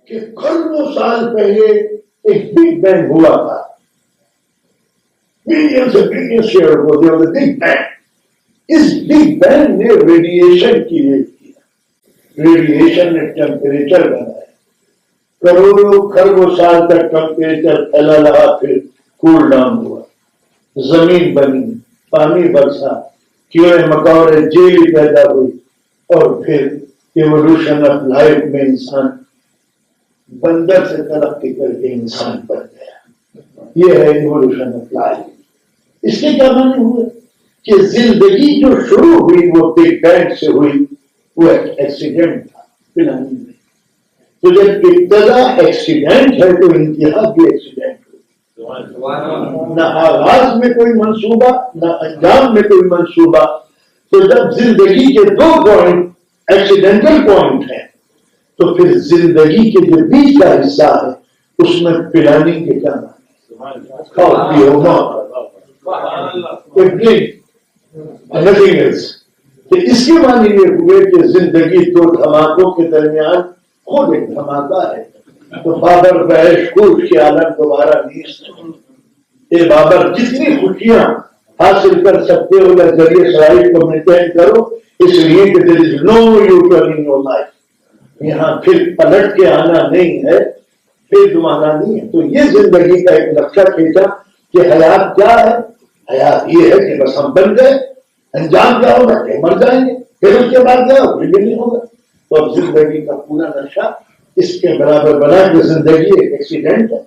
کہ کروڑوں سال پہلے ایک بگ بینگ ہوا تھا. بلین سے بلین شیئر ہوتے ہوتے بگ بینگ. اس بگ بینگ نے ریڈیشن کریٹ کیا. ریڈیشن نے ٹیمپریچر بنایا. کروڑوں خربوں سال تک ٹیمپریچر پھیلا رہا, پھر کول ڈاؤن ہوا, زمین بنی, پانی برسا, کیڑے مکوڑے جیلی پیدا ہوئی, اور پھر ایوولوشن آف لائف میں انسان بندر سے ترقی کر کے انسان بن گیا. یہ ہے ایوولوشن آف لائف. اس کے کیا معنی ہوئے کہ زندگی جو شروع ہوئی وہ بگ بینگ سے ہوئی, وہ ایکسیڈنٹ تھا پلاننگ میں. تو جب ابتدا ایکسیڈنٹ ہے تو انتہا بھی ایکسیڈنٹ ہو. نہ آغاز میں کوئی منصوبہ, نہ انجام میں کوئی منصوبہ. تو جب زندگی کے دو پوائنٹ ایکسیڈنٹل پوائنٹ ہیں, تو پھر زندگی کے جو بیچ کا حصہ ہے اس میں پلاننگ کے کیا اس کے معنی یہ ہوئے کہ زندگی دو دھماکوں کے درمیان خود ایک دھماکہ ہے. تو بابر بحش خوش کی عالم دوبارہ نہیں. اے بابر, جتنی خوشیاں حاصل کر سکتے ہو ذریعے شرائط کو مینٹین کرو, اس لیے کہ there is no U-turn in your life. یہاں پھر پلٹ کے آنا نہیں ہے, پھر دوبارہ نہیں ہے. تو یہ زندگی کا ایک نقشہ کھینچا کہ حیات کیا ہے. حیات یہ ہے کہ بس ہم بن گئے, انجام کیا ہوگا کہ مر جائیں گے, پھر اس کے بعد کیا ہوگا, بھی نہیں ہوگا. تو اب زندگی کا پورا نقشہ اس کے برابر بنا کہ زندگی ایک ایکسیڈنٹ ہے,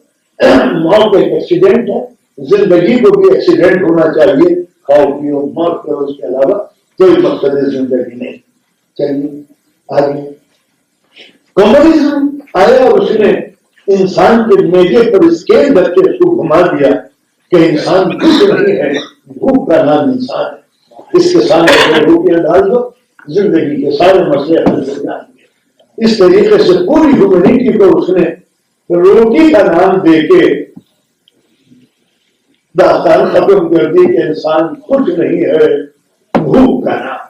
موت ایک ایکسیڈنٹ ہے. زندگی کو بھی ایکسیڈنٹ ہونا چاہیے, کھاؤ پیو موت کرو, اس کے علاوہ کوئی مقصد زندگی نہیں. چلیے آگے. کمیونزم آیا اور اس نے انسان کے میجے پر اسکیل رکھ کے اس کو گھما دیا کہ انسان کچھ نہیں ہے, بھوک کا نام انسان ہے. اس کے سامنے روپیاں ڈال دو, زندگی کے سارے مسئلے حل ہو جائیں گے. اس طریقے سے پوری ہیومینٹی کو اس نے روٹی کا نام دے کے داستان ختم کر دی کہ انسان کچھ نہیں ہے, بھوک کا نام.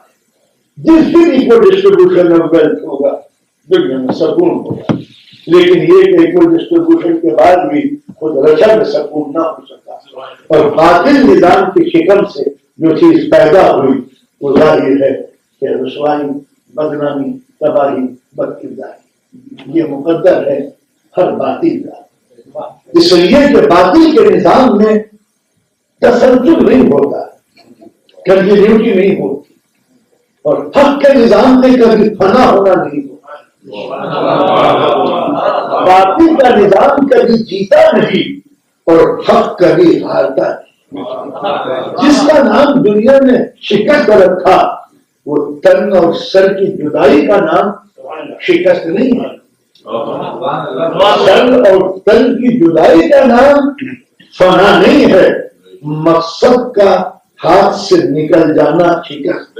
جس دن کو ڈسٹریبیوشن آف ویلتھ ہوگا دنیا میں سکون ہوگا. لیکن یہ کہ ایکول ڈسٹریبیوشن کے بعد بھی خود رچا میں سکون نہ ہو سکا, اور باطل نظام کی شکم سے جو چیز پیدا ہوئی وہ ظاہر ہے کہ رسوائی, بدنامی, تباہی, بدکرداری. یہ مقدر ہے ہر باطل کا. اس لیے کہ باطل کے نظام میں تسلسل نہیں ہوتا, کنٹینیوٹی نہیں ہوتی, اور حق کے نظام میں کبھی فنا ہونا نہیں ہوتا. باطل کا نظام کبھی جیتا نہیں اور حق کبھی ہارتا نہیں. جس کا نام دنیا میں شکست رکھا وہ تن اور سر کی جدائی کا نام شکست نہیں ہے. سر اور تن کی جدائی کا نام فنا نہیں ہے. مقصد کا ہاتھ سے نکل جانا شکست.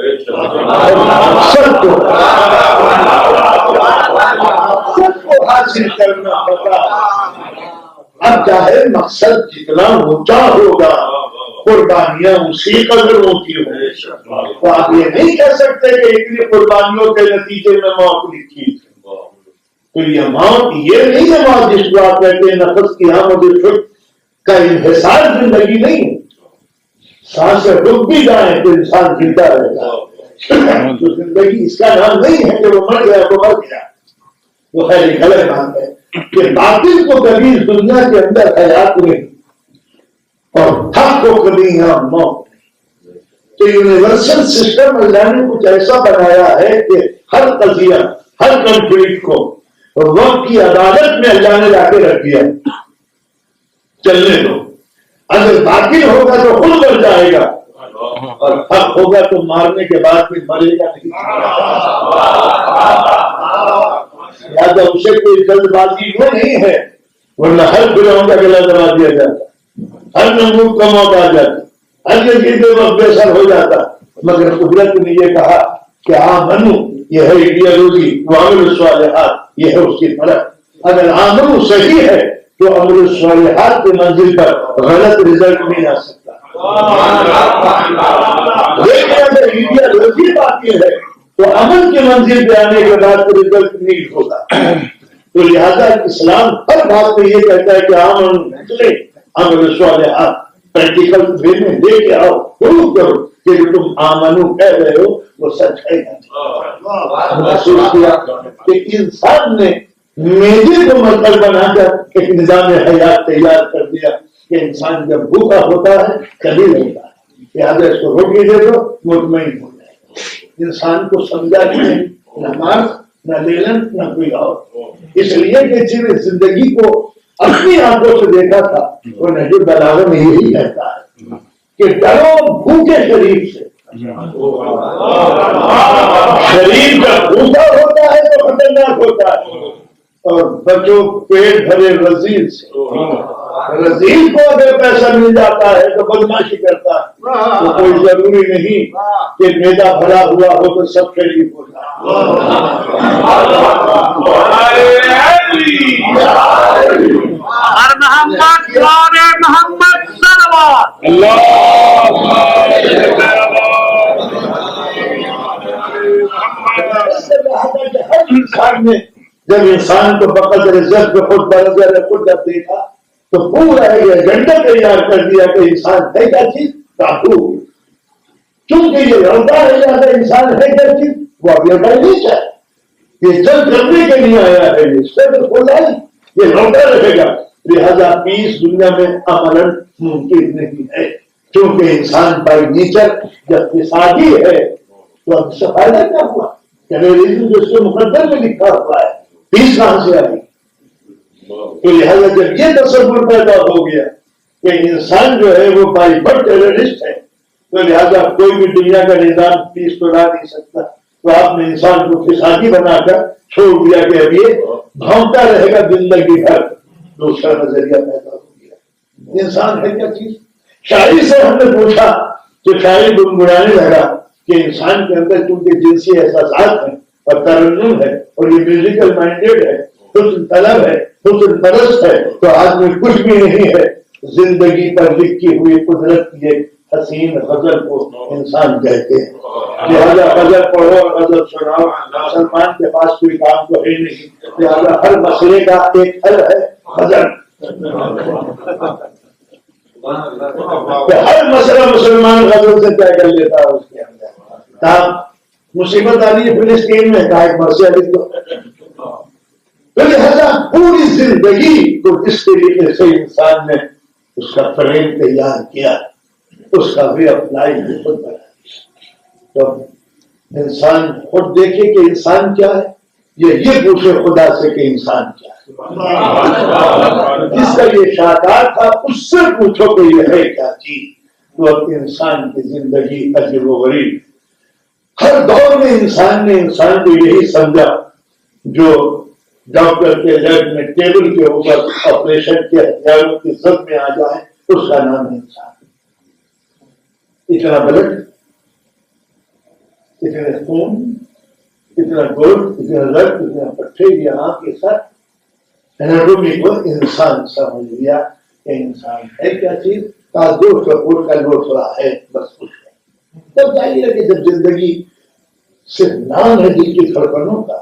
سب کو حاصل کرنا پتا. اب چاہے مقصد جتنا اونچا ہوگا قربانیاں اسی قدر ہوتی ہوں. تو آپ یہ نہیں کہہ سکتے کہ اتنی قربانیوں کے نتیجے میں موت لکھی. تو یہ موت یہ نہیں ہے موت جس کو آپ کہتے ہیں نفس کی آمد کا انحصار زندگی نہیں. سانسیں رک بھی جائیں تو انسان جیتا رہے گا. تو زندگی اس کا نام نہیں ہے کہ وہ مر گیا تو مر گیا. وہ خیر غلط بات ہے کہ باطل کو کبھی اس دنیا کے اندر حیات نہیں اور حق کو کبھی یہاں موت نہیں. تو یونیورسل سسٹم اللہ نے کچھ ایسا بنایا ہے کہ ہر قضیہ, ہر کنفلکٹ کو وقت کی عدالت میں اللہ نے لا کے رکھ دیا. چلنے دو, اگر باطل ہوگا تو خود مر جائے گا, اور حق ہوگا تو مارنے کے بعد بھی مرے گا نہیں. لہٰذا اسے کوئی جلد بازی وہ نہیں ہے, ورنہ ہر فرعون کا گلا دبا دیا جاتا, ہر نمرود کا موت آ جاتا, ہر یزید وقت بے سر ہو جاتا. مگر قدرت نے یہ کہا کہ آمنو یہ ہے ایڈیالوجی, وعملوا الصالحات یہ ہے اس کی فرق. اگر آمنو صحیح ہے تو عمل الصالحات کی منزل پر غلط رزلٹ نہیں آ سکتا. لیکن اگر ایڈیالوجی باقی ہے تو عمل کی منزل پہ آنے کے بعد رزلٹ نہیں ہوتا. تو لہذا اسلام ہر بات میں یہ کہتا ہے کہ عمل صالحات پریکٹیکل وے میں لے کے آؤ، پروو کرو کہ جو تم آمنو کہہ رہے ہو وہ سچ ہے۔ محسوس کیا کہ انسان نے میدے کو مرکز بنا کر ایک نظام حیات تیار کر دیا کہ انسان جب بھوکا ہوتا ہے کبھی رہتا ہے، لہٰذا اس کو روٹی دے دو مطمئن ہو جائے۔ انسان کو سمجھا کہ نہیں، نہ مارس نہ لیلن نہ کوئی اور، اس لیے کہ جس نے زندگی کو اپنی آنکھوں سے دیکھا تھا وہ نہج البلاغہ میں یہی کہتا ہے کہ ڈرو بھوکے شریف سے، شریر جب بھوکا ہوتا ہے تو خطرناک ہوتا ہے، اور بچوں پیٹ بھرے رزیل سے، رزیل کو اگر پیسہ مل جاتا ہے تو بدماشی کرتا ہے، تو کوئی ضروری نہیں کہ میدا بھرا ہوا ہو تو سب شریف ہوتا ہے۔ جب انسان کو بقدر عزت میں خود بنظر خود جب دیکھا تو پورا ایجنڈا تیار کر دیا کہ انسان ہے کیا چیز، تابو، چونکہ یہ لڑتا ہے جاتا انسان ہے کیا چیز، وہ ابھی نہیں چاہے، یہ جنگ کرنے کے لیے آیا ہے، یہ صدر کھولائی، یہ لڑتا رہے گا، لہذا پیس دنیا میں عملاً ممکن نہیں ہے، چونکہ انسان بائی نیچر جب فسادی ہے تو اب سے فائدہ کیا ہوا، ٹیررزم جو اس کے مقدر میں لکھا ہوا ہے، پیس کہاں سے آئی؟ تو لہٰذا جب یہ تصور پیدا ہو گیا کہ انسان جو ہے وہ بائی برتھ ٹیررسٹ ہے، تو لہٰذا کوئی بھی دنیا کا نظام پیس تو لا نہیں سکتا، تو آپ نے انسان کو فسادی بنا کر چھوڑ دیا کہ اب یہ بھونکتا رہے گا زندگی بھر۔ دوسرا نظریہ پیدا ہو گیا، انسان ہے کیا چیز۔ شاعری سے ہم نے پوچھا تو شاعری گنگنانے لگا کہ انسان کے اندر چونکہ جنسی احساسات ہیں اور ترنم ہے اور یہ میوزیکل مائنڈیڈ ہے، حسن طلب ہے، حسن پرست ہے، تو آدمی کچھ بھی نہیں ہے، زندگی پر لکھی ہوئی قدرت کی ایک حسین غزل کو انسان کہتے ہیں۔ لہٰذا غزل پڑھو اور غزل سناؤ، مسلمان کے پاس کوئی کام تو ہے نہیں، لہٰذا ہر مسئلے کا ایک حل ہے غزل، ہر مسئلہ مسلمان غزل سے طے کر لیتا ہے۔ اس کے اندر مصیبت آ رہی ہے فلسطین میں، کہا ایک مرثیہ لکھ دو، لہذا پوری زندگی کو جس طریقے سے انسان نے اس کا فریم تیار کیا، اس کا وے آف لائف خود بنا، تو انسان خود دیکھے کہ انسان کیا ہے، یہ پوچھے خدا سے کہ انسان کیا ہے، جس کا یہ شاہکار تھا اس سے پوچھو کہ یہ ہے کیا چیز۔ تو اب انسان کی زندگی عجیب و غریب، ہر دور میں انسان نے انسان کو یہی سمجھا، جو ڈاکٹر کے لیب میں ٹیبل کے اوپر آپریشن کے ہتھیاروں کی زد میں آ جائے اس کا نام ہے انسان۔ اتنا بلڈ، اتنے خون، اتنا گوشت، اتنا رد، اتنا پٹھے، یہاں کے ساتھ ایناٹومی کو انسان سمجھ لیا کہ انسان ہے کیا چیز، گوشت اور خون کا لوٹڑا ہے، بس کچھ ہے۔ تب چاہیے کہ جب زندگی صرف نام ہے دل کی دھڑکنوں کا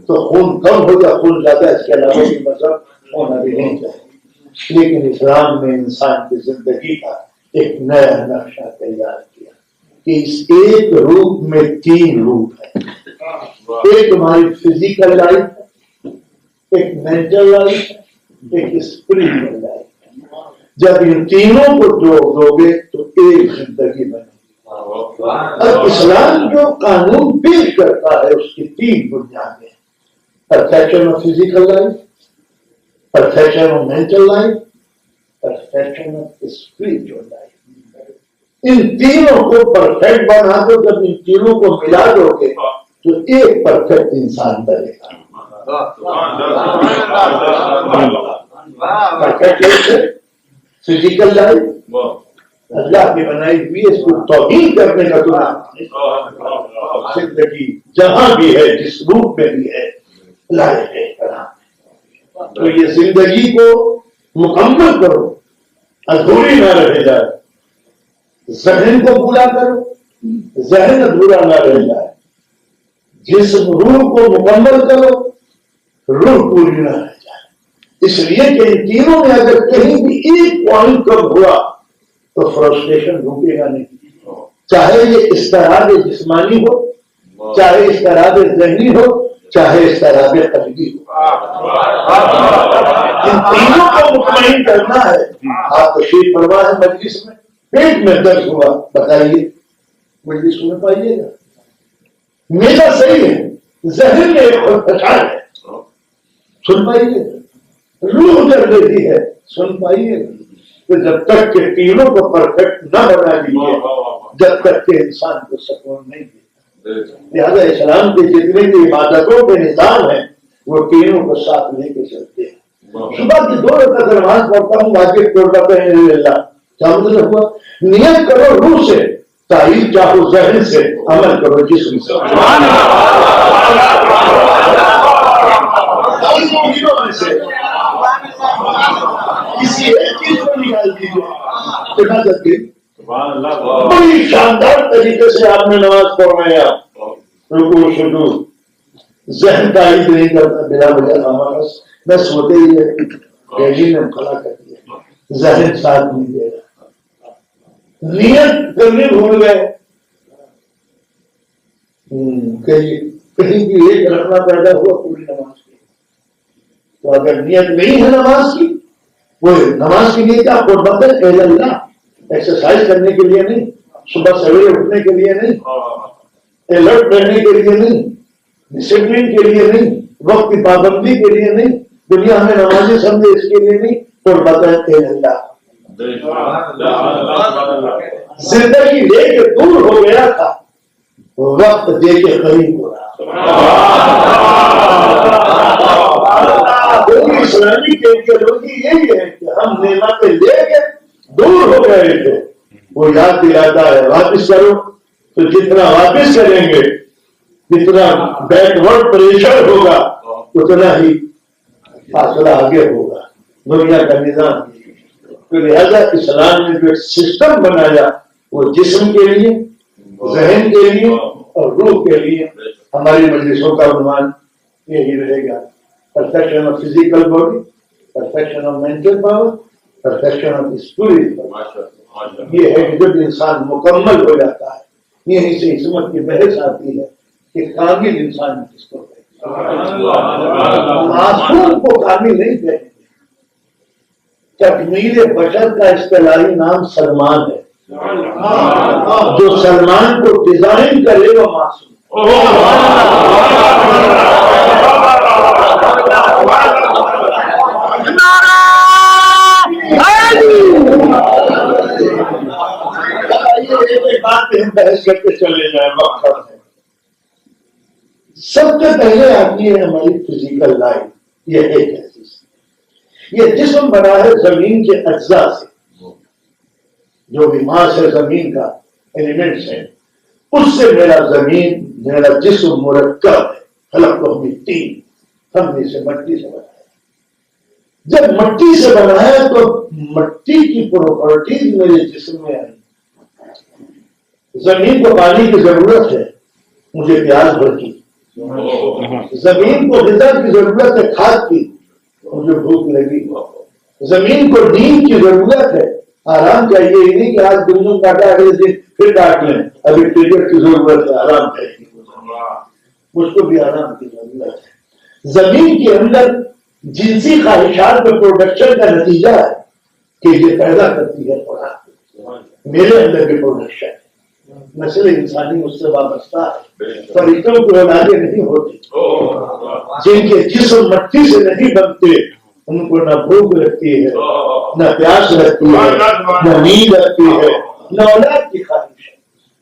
تو خون کم ہو یا خون زیادہ، اس کے علاوہ بھی مذہب ہونا بھی نہیں چاہیے، لیکن اسلام نے انسان کی زندگی کا ایک نیا نقشہ تیار کیا کہ اس ایک روپ میں تین روپ ہے، ایک تمہاری فزیکل لائف ہے، ایک مینٹل لائف ہے، ایک اسپرچل لائف ہے۔ جب ان تینوں کو جوڑ دو گے تو ایک زندگی بنے گی۔ اب اسلام جو قانون پیش کرتا ہے اس کی تین بنیادیں، perfection of physical life, perfection of mental life, perfection of spiritual life. ان تینوں کو پرفیکٹ بنا دو، جب ان تینوں کو ملا دو گے تو ایک پرفیکٹ انسان بنے گا۔ پرفیکٹ فزیکل لائف اللہ کی بنائی ہوئی، اس کو توہین کرنے کا گناہ، زندگی جہاں بھی ہے جس روپ میں بھی ہے لائق ہے کرام، تو یہ زندگی کو مکمل کرو، ادھوری نہ رہ جائے، ذہن کو پورا کرو، ذہن ادھورا نہ رہ جائے، جسم روح کو مکمل کرو، روح پوری نہ رہ جائے. اس لیے کہ ان تینوں میں اگر کہیں بھی ایک پوائنٹ کم ہوا تو فرسٹریشن رکے گا نہیں. چاہے یہ اضطراب جسمانی ہو, چاہے اضطراب ذہنی ہو, چاہے اضطراب قلبی ہو, ان تینوں کو مطمئن کرنا ہے. آپ تشریف فرما ہے مجلس میں, پیٹ میں درد ہوا, بتائیے مجلس میں پائیے گا. میرا صحیح ہے, ذہن میں ایک خلفشان ہے, سن پائیے گا. روح جل رہی ہے, سن پائیے گا. تو جب تک کہ تینوں کو پرفیکٹ نہ بنا دیجیے, جب تک کہ انسان کو سکون نہیں دیتا. لہٰذا اسلام کے جتنے بھی عبادتوں کے نظام ہیں وہ تینوں کو ساتھ لے کے چلتے ہیں. صبح کی 2 رکعت نماز پڑھتا ہوں, واجب توڑتا ہے اللہ, کیا مطلب ہوا؟ نیت کرو روح سے, تعریف چاہو ذہن سے, عمل کرو جسم سے. کسی ایک چیز کو نکال دیجیے. بڑی شاندار طریقے سے آپ نے نماز پڑھایا, رکوع سجود, ذہن تعریف نہیں کرتا بلا وجہ ہمارا, بس ہوتے ہی ہے ڈیلی نے کھڑا کر دیا, ذہن ساتھ نہیں دے رہا. نیت کرنے بھول گئے, کہیں بھی ایک رکھنا پیدا ہوا پوری نماز کی. تو اگر نیت نہیں ہے نماز کی, وہ نماز کی نیت آپ کو بدل اے اللہ, ایکسرسائز کرنے کے لیے نہیں, صبح سویرے اٹھنے کے لیے نہیں, الرٹ رہنے کے لیے نہیں, ڈسپلن کے لیے نہیں, وقت کی پابندی کے لیے نہیں, دنیا ہمیں نمازی سمجھے اس کے لیے نہیں. اور بدل اے اللہ, زندگی لے کے دور ہو گیا تھا, وقت دے کے قریب ہو رہا. اسلامی ٹیکنالوجی یہی ہے کہ ہم نعمتیں لے کے دور ہو گئے تھے, وہ یاد دلاتا ہے واپس کرو. تو جتنا واپس کریں گے, جتنا بیکورڈ پریشر ہوگا, اتنا ہی فاصلہ آگے ہوگا. دنیا کا نظام. تو لہذا اسلام نے جو سسٹم بنایا وہ جسم کے لیے, ذہن کے لیے اور روح کے لیے. ہماری مجلسوں کا عنوان یہی رہے گا, perfection of physical body, perfection of mental power, perfection of spirit. یہ ہے کہ جب انسان مکمل ہو جاتا ہے, یہیں سے عصمت کی بحث آتی ہے کہ کامل انسان کس کو کہتے ہیں. معصوم کو کامل نہیں کہتے. تکمیل بشر کا اصطلاحی نام سلمان ہے. جو سلمان کو ڈیزائن کرے وہ معصوم. بحث کرتے چلے جائیں. سب سے پہلے آتی ہے ہماری فزیکل لائف. یہ ایک ایسی, یہ جسم بنا ہے زمین کے اجزاء سے, جو بھی ماس ہے زمین کا, ایلیمنٹس ہیں, اس سے میرا جسم مرکب ہے. خلق کو مٹی, ہم نے اسے مٹی سے بنایا. جب مٹی سے بنایا تو مٹی کی پراپرٹیز میرے جسم میں آئی. زمین کو پانی کی ضرورت ہے, مجھے پیاس بھڑکی. زمین کو غذا کی ضرورت ہے, کھاد کی, مجھے بھوک لگی. زمین کو نیند کی ضرورت ہے, آرام چاہیے. یہ نہیں کہ آج دنوں کاٹا اگلے دن پھر کاٹ لیں. ابھی ٹریٹمنٹ کی ضرورت ہے, آرام چاہیے. مجھ کو بھی آرام کی ضرورت ہے. زمین کے اندر جنسی خواہشات میں پروڈکشن کا نتیجہ ہے کہ یہ پیدا کرتی ہے خوراک. میرے اندر بھی پروڈکشن ہے. نسل انسانی اس سے وابستہ ہے. فرشتوں کو اولادیں نہیں ہوتی. جن کے جسم مٹی سے نہیں بنتے ان کو نہ بھوک لگتی ہے, نہ پیاس لگتی ہے, نہ نیند لگتی ہے, نہ اولاد کی خواہش ہے.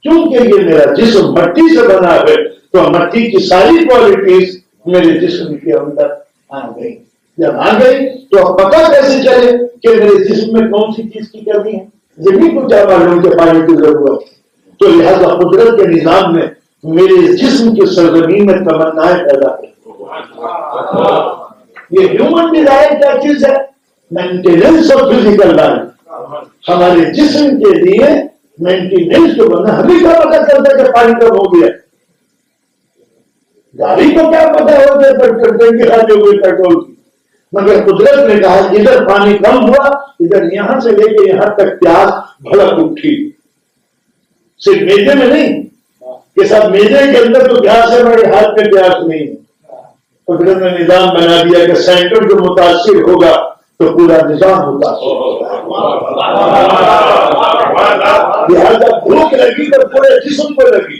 کیونکہ یہ میرا جسم مٹی سے بنا ہے تو مٹی کی ساری کوالٹیز میرے جسم کے اندر آ گئی. جب آ گئی تو پتہ کیسے چلے کہ میرے جسم میں کون سی چیز کی کمی ہے؟ زمین کو کیا معلوم کہ پانی کی ضرورت ہے. تو لہذا قدرت کے نظام میں میرے جسم کی سرزمین میں تمنائیں پیدا کریں. یہ ہیومن ڈیزائر کیا چیز ہے؟ Maintenance of physical life. ہمارے جسم کے لیے مینٹیننس جو بنا, ہمیں کیا پتا چلتا ہے کہ پانی کم ہو گیا. گاڑی کو کیا پتا ہوتا ہے ٹنکی خالی ہوئی پیٹرول کی، مگر قدرت نے کہا ادھر پانی کم ہوا، ادھر یہاں سے لے کے یہاں تک پیاس بھڑک اٹھی، صرف میدے میں نہیں کہ سب میدے کے اندر تو پیاس ہے مگر ہاتھ میں پیاس نہیں ہے۔ قدرت نے نظام بنا دیا کہ سینٹر جو متاثر ہوگا تو پورا نظام متاثر ہوگا، لہٰذا بھوک لگی تو پورے جسم کو لگی،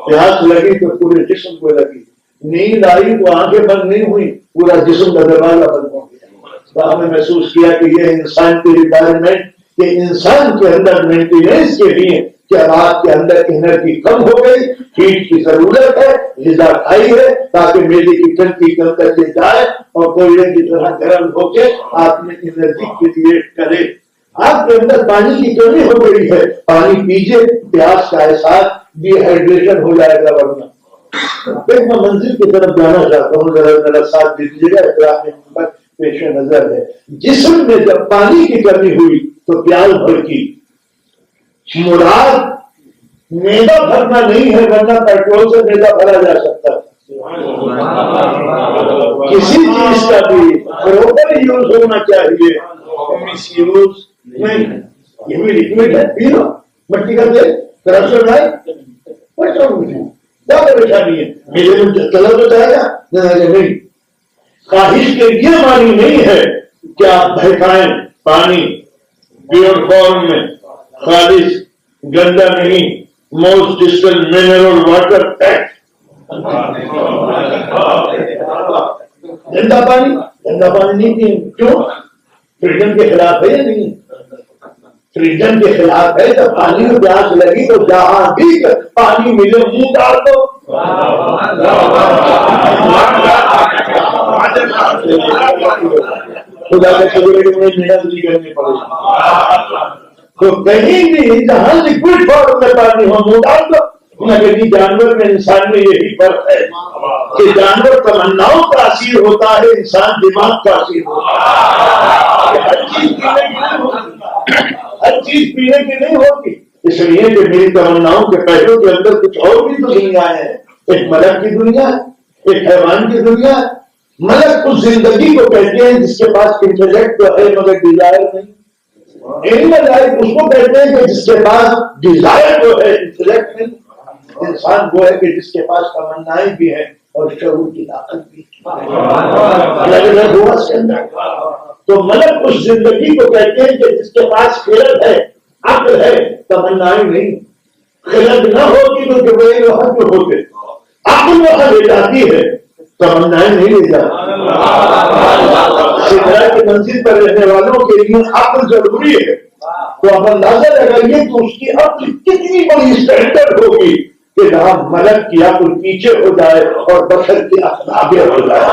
پیاس لگی تو پورے جسم کو لگی، نیند آئی تو آنکھیں بند نہیں ہوئی، پورا جسم کا دروازہ بند ہو گیا۔ تو ہم نے محسوس کیا کہ یہ انسان کی ریکوائرمنٹ، کہ انسان کے اندر مینٹیننس کے لیے کہ رات کے اندر انرجی کم ہو گئی، ہیٹ کی ضرورت ہے، غذا کھائی ہے تاکہ میدے کی ٹنکی کے اندر لے جائے اور کوئلے کی طرح گرم ہو کے آپ نے انرجی کریٹ کرے۔ آپ کے اندر پانی کی کمی ہو گئی ہے، پانی پیجیے، پیاس کا احساس، ڈی ہائیڈریشن ہو جائے گا ورنہ۔ ایک میں منزل کی طرف جانا چاہتا ہوں، ذرا ساتھ دیجیے گا، اطلاع میں پیش نظر ہے۔ جسم میں جب پانی کی کمی ہوئی تو پیاس بھڑکی، مراد میدا بھرنا نہیں ہے ورنہ پیٹرول سے میدا بھرا جا سکتا ہے۔ کسی چیز کا بھی پراپر یوز ہونا چاہیے، مس یوز نہیں۔ یہ بھی لکوڈ ہے، پی لو، مٹی کا تیل کرپشن ہے، کیا پریشانی ہے، میرے میں کلر تو جائے گا نہیں۔ خواہش کے یہ معنی نہیں ہے کہ آپ بہکائیں، پانی پیور فارم میں خالص گندا نہیں، most distil mineral water act, گندا پانی نہیں پیے، کیوں؟ فریڈم کے خلاف ہے یا نہیں؟ فریڈم کے خلاف ہے، جب پانی میں پیاس لگی تو جہاں بھی پانی ملے منہ ڈال دو۔ خدا کے شکر میں محنت نہیں کرنی پڑے تو کہیں بھی جہاں لکوڈ فارم میں پانی ہو منہ ڈال دو۔ مگر جانور میں انسان میں یہی فرق ہے کہ جانور تمناؤں کا اثیر ہوتا ہے، انسان دماغ کا اثیر ہوتا ہے۔ ہر چیز پینے کی نہیں ہوتی، اس لیے کہ میری تمناؤں کے پہلو کے اندر کچھ اور بھی تو دنیا ہے، ایک ملک کی دنیا ہے، ایک حیوان کی دنیا ہے۔ ملک اس زندگی کو کہتے ہیں جس کے پاس انٹلیکٹ تو ہے مگر ڈیزائر نہیں۔ اینیمل لائف اس کو کہتے ہیں کہ جس کے پاس ڈیزائر تو ہے انٹلیکٹ نہیں۔ انسان وہ ہے کہ جس کے پاس تمنائیں بھی ہیں اور شعور کی طاقت بھی ہے۔ تو ملک اس زندگی کو کہتے ہیں کہ جس کے پاس خرد ہے، عقل ہے، تمنائیں نہیں۔ خرد نہ ہوتی تو جبرائیل وہاں جو ہوتے، عقل وہاں لے جاتی ہے، تمنائیں نہیں لے جاتی۔ سدرا کی منزل پر رہنے والوں کے لیے عقل ضروری ہے، تو اب اندازہ لگائیے کہ اس کی عقل کتنی بڑی اسٹینڈرڈ ہوگی کہ جہاں ملک کی عقل پیچھے ہو جائے اور بشر کی عقل آگے ہو جائے۔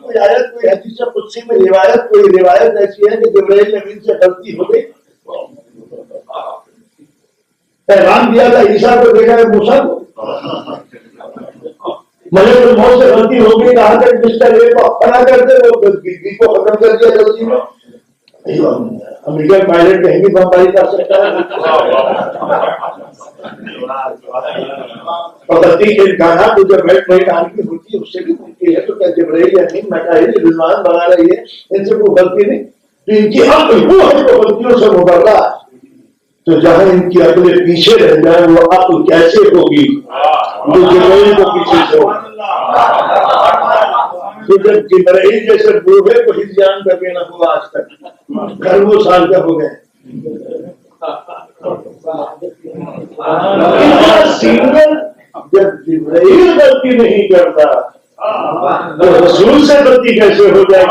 کوئی آیت، کوئی حدیث قدسی میں روایت، کوئی روایت ایسی ہے کہ جبرائیل امین سے غلطی ہو گئی، پیغام دیا تھا عیسیٰ کو، دیکھا ہے موسیٰ کو، ملک الموت سے غلطی ہو گئی، کہا تک مسٹر اے کو اپنا کرتے، وہ بی کو ختم کر دیا جلدی میں۔ امریکن پائلٹ کہیں بھی بمباری کر سکتا ہے، اور غلطی کے امکانات کو جب بیٹ آدمی ہوتی ہے اس سے بھی ملتی ہے، تو کیا جبرائیل امین میکائیل رضوان بنا رہی ہے، ان سے کوئی غلطی نہیں، تو ان کی عقل وہ ہے جو غلطیوں سے مبرہ ہے۔ تو جہاں ان کی عقلیں پیچھے رہ جائیں وہ عقل کیسے ہوگی جو جبرائیل کو پیچھے سے ہوگی؟ تو جب جبرائیل جیسے بوڑھے کو ہجیان کر کے نہ ہوا آج تک، گھر وہ سال کا ہو گئے، سینئر جب جبرائیل غلطی نہیں کرتا تو رسول سے غلطی کیسے ہو جائے گی؟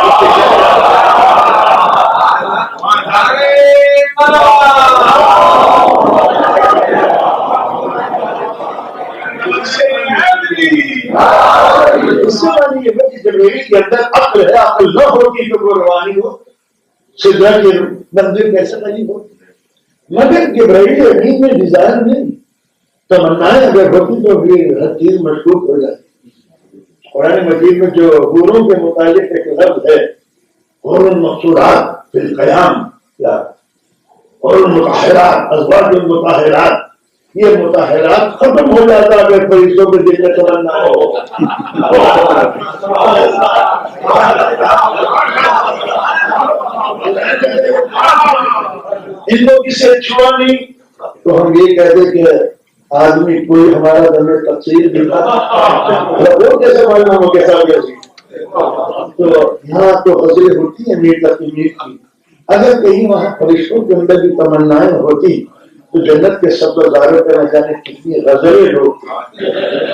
اس سے معنی یہ ہے کہ جبرائیل کے اندر عقل ہے، عقل نہ ہوتی تو وہ روانی ہو، سدرا کی منزل کیسے نہیں ہوتی؟ مگر جبرائیل امین میں ڈیزائر نہیں، تمنائیں اگر ہوتی تو پھر ہر چیز مشکوک ہو جاتی۔ قرآن مجید میں جو حوروں کے متعلق ایک لفظ ہے، اور المقصورات فی القیام یا اور المطہرات ازواج المطہرات، یہ مطہرات ختم ہو جاتا اگر فرشتوں کے دل میں تمنا ہو۔ ان کو کسی چھوا نہیں تو ہم یہ کہتے کہ آدمی کوئی ہمارا دم تقسیر بھی تھا، وہ کیسے معلوم ہو کیسا گیا؟ تو یہاں تو غزلیں ہوتی ہیں میر تک میر کی، اگر کہیں وہاں فرشتوں کے اندر بھی تمنائیں ہوتی تو جنت کے سبزاروں پہ نہ جانے کتنی غزلیں لوگ،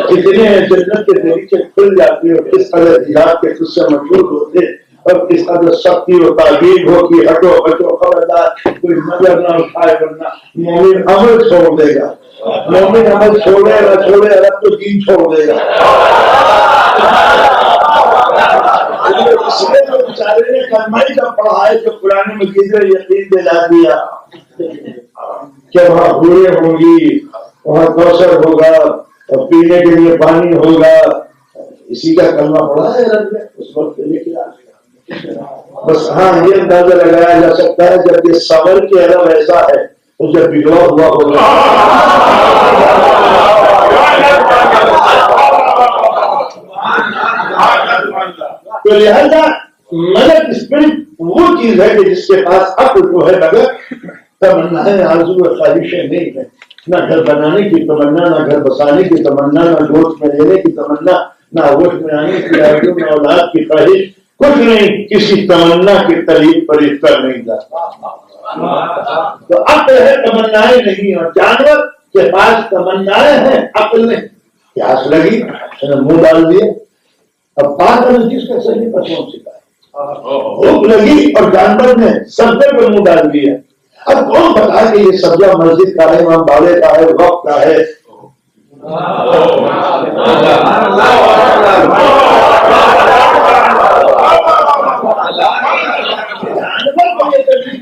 کتنے جنت کے دریچے کھل جاتے اور کس قدر ہجاب کے قصے مشہور ہوتے اور کس قدر سختی و تعبیر ہو کہ ہٹو ہٹو خبردار کوئی نظر نہ اٹھائے ورنہ مومن عمل چھوڑ دے گا، مومن عمل چھوڑے نہ چھوڑے رب تو دین چھوڑ دے گا۔ اس لیے جو بیچارے نے کلمہ ہی جب پڑھا ہے تو قرآن مجید میں یقین دلا دیا کہ وہاں حوریں ہوں گی، وہاں کوثر ہوگا اور پینے کے لیے پانی ہوگا، اسی کا کلمہ پڑھا ہے رب نے اس وقت لے کے آ گیا۔ بس ہاں یہ اندازہ لگایا جا سکتا ہے جب یہ صبر کے عرب ایسا ہے تو جب بگڑا ہوا ہوگا تو لہذا ملک اسپرٹ وہ چیز ہے کہ جس کے پاس عقل تو ہے مگر تمنائیں آرزو و خواہشیں نہیں ہے، نہ گھر بنانے کی تمنا، نہ گھر بسانے کی تمنا، نہ گوشت میں لینے کی تمنا، نہ گوشت میں آنے کی آرزو، نہ اولاد کی خواہش، کچھ نہیں، کسی تمنا کی طریق پر اتر نہیں جاتا۔ تو عقل ہے تمنائیں نہیں، اور جانور کے پاس تمنائیں ہیں عقل نے پیاس لگی منہ ڈال دیے، اب بات جس کا صحیح پسند سکھا ہے، بھوک لگی اور جانور نے سبزے پہ منہ ڈال دیا۔ اب کون بتا کہ یہ سبزہ مسجد کا ہے، امام باڑے کا ہے، وقت کا ہے؟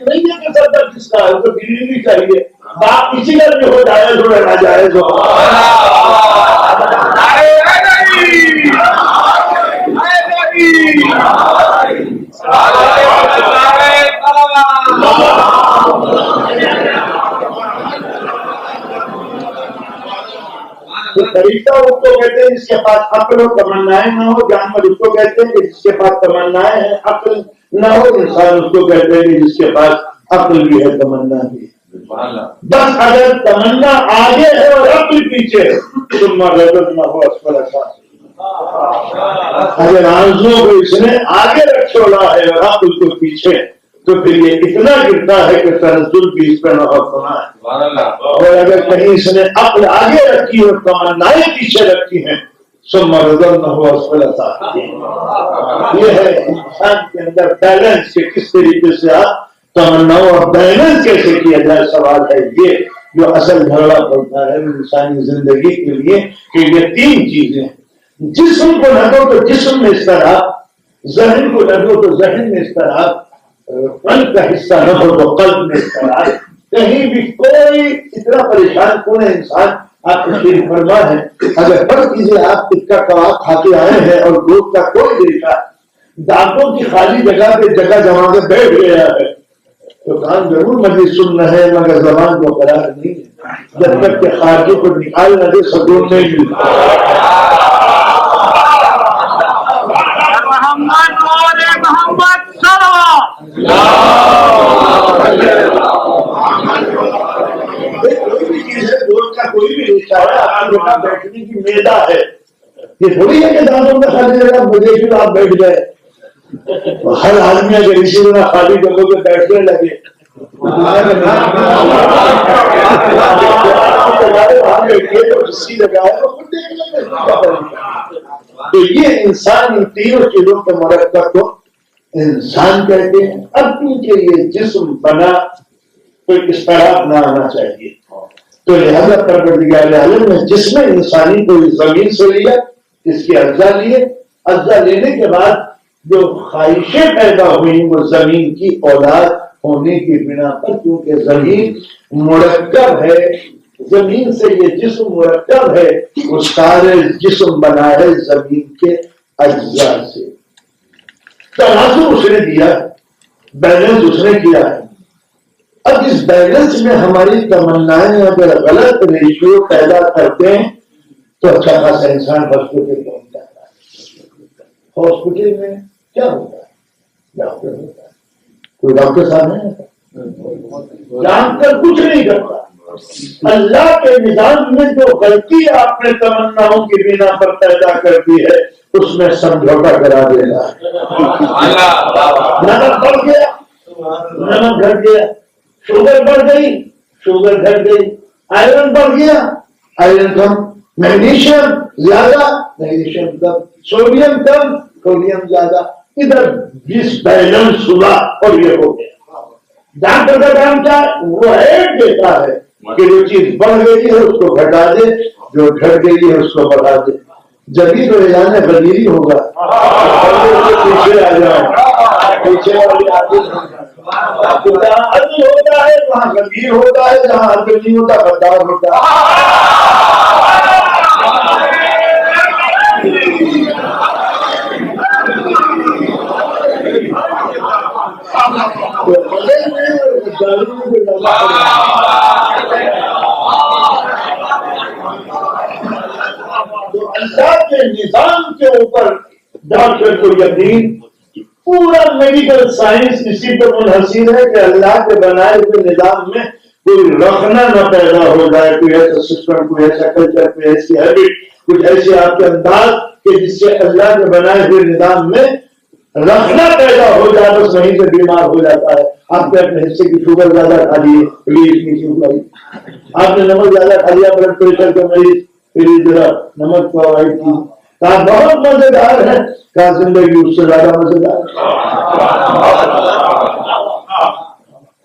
نہیں ہے کہ سبزہ کس کا ہے، تو ڈلیوری چاہیے، باپ کسی کا بھی ہو جائز ہو نہ جائز ہو۔ طریقہ اس کو کہتے ہیں جس کے پاس عقل و تمنائیں نہ ہو، جانور اس کو کہتے ہیں کہ جس کے پاس تمنائیں ہیں عقل نہ ہو، انسان اس کو کہتے ہیں کہ جس کے پاس عقل بھی ہے تمنا بھی ہے۔ بس اگر تمنا آگے ہے اور عقل پیچھے ہے تو مغرب نہ ہو اسفل سافلین، اگر آرزو کو اس نے آگے رکھ چھوڑا ہے اور عقل کو پیچھے تو پھر یہ اتنا گرتا ہے کہ تنزل بھی اس پہ نہ ہونا ہے۔ اور اگر کہیں اس نے عقل آگے رکھی اور تمنائیں پیچھے رکھی ہیں ثم رددنہ اسفل سافلین۔ یہ ہے انسان کے اندر بیلنس کہ کس طریقے سے آپ تمناؤں اور بیلنس کیسے کیا جائے، سوال ہے یہ جو اصل جھگڑا پڑتا ہے انسانی زندگی کے لیے کہ یہ تین چیزیں، جسم کو نہ دو تو جسم میں اضطراب، ذہن کو نہ دو تو ذہن میں اضطراب، قلب کا حصہ نہ ہو تو قلب میں اضطراب، کہیں بھی کوئی اتنا پریشان کون ہے انسان۔ آپ تشریف فرما ہے اگر ہر چیزیں آپ ٹکا کباب کھا کے آئے ہیں اور گوشت کا کوئی دیکھا دانتوں کی خالی جگہ پہ جگہ جما کے بیٹھ گیا ہے تو کان ضرور مجلس سننا ہے مگر زبان کو قرار نہیں ہے، جب تک کہ خارجی کو نکال نہ دے سکون نہیں ملتا۔ کوئی بھی چیز ہے گوشت کا کوئی بھی ریشہ ہے، آپ کا بیٹھنے کی میدا ہے، یہ تھوڑی ہے کہ دانتوں میں خالی جگہ بدیشی آپ بیٹھ گئے۔ ہر آدمی اگر اسی طرح خالی جگہوں پہ بیٹھنے لگے تو یہ انسان ان تینوں چیزوں کے مرکب کو انسان کہتے ہیں۔ اب کیونکہ یہ جسم بنا کوئی اضطراب نہ آنا چاہیے تو لہذا پروردگار عالم نے جسم انسانی کو زمین سے لیا، اس کے اجزا لیے، اجزا لینے کے بعد جو خواہشیں پیدا ہوئی وہ زمین کی اولاد ہونے کی بنا پر، کیونکہ زمین مرکب ہے، زمین سے یہ جسم مرکب ہے، وہ سارے جسم بنا ہے زمین کے اجزاء سے۔ تناسب اس نے دیا بیلنس اس نے کیا ہے. اب اس بیلنس میں ہماری تمنائیں اگر غلط ریشیو پیدا کرتے ہیں تو اچھا خاصا انسان ہاسپٹل پہنچ جاتا ہے. ہاسپٹل میں کیا ہوتا ہے؟ ڈاکٹر ہوتا ہے. کوئی ڈاکٹر صاحب نہیں جان کر کچھ نہیں کرتا. اللہ کے نظام میں جو غلطی آپ نے تمناؤں کی بنا پر پیدا کر دی ہے اس میں سمجھوتا کرا دینا. نمک بڑھ گیا، نمک گھٹ گیا. شوگر بڑھ گئی، شوگر گھٹ گئی. آئرن بڑھ گیا، آئرن کم. میگنیشیم زیادہ، میگنیشیم کم. سوڈیم کم، سوڈیم زیادہ. ادھر ڈس بیلنس ہوا اور یہ ہو گیا. ڈاکٹر کا کام کیا ہے؟ وہ ایڈ دیتا ہے کہ جو چیز بڑھ گئی ہے اس کو گھٹا دے، جو گھٹ گئی ہے اس کو بڑھا دے. جبھی تو جانے بدیری ہوگا. پیچھے آ جائے، پیچھے جہاں عدل ہوتا ہے وہاں غدیر ہوتا ہے، جہاں عدل نہیں ہوتا غدار ہوتا ہے. تو اللہ کے نظام کے اوپر ڈاکٹر کو یقین. پورا میڈیکل سائنس اسی پر منحصر ہے کہ اللہ کے بنائے ہوئے نظام میں کوئی رخنا نہ پیدا ہو جائے. کوئی ایسا سسٹم، کوئی ایسا کلچر، کوئی ایسی ہیبٹ، کچھ ایسے آپ کے انداز کہ جس سے اللہ کے بنائے ہوئے نظام میں رکھنا پیدا ہو جائے. بس وہیں سے بیمار ہو جاتا ہے. آپ نے اپنے حصے کی شوگر زیادہ کھا لی، پلیز نہیں شوگر. آپ نے نمک زیادہ کھا لیا، بلڈ پریشر کا مریض، پلیز ذرا نمک کو اوائڈ کی. کہا بہت مزیدار ہے، کہا زندگی اس سے زیادہ مزیدار ہے.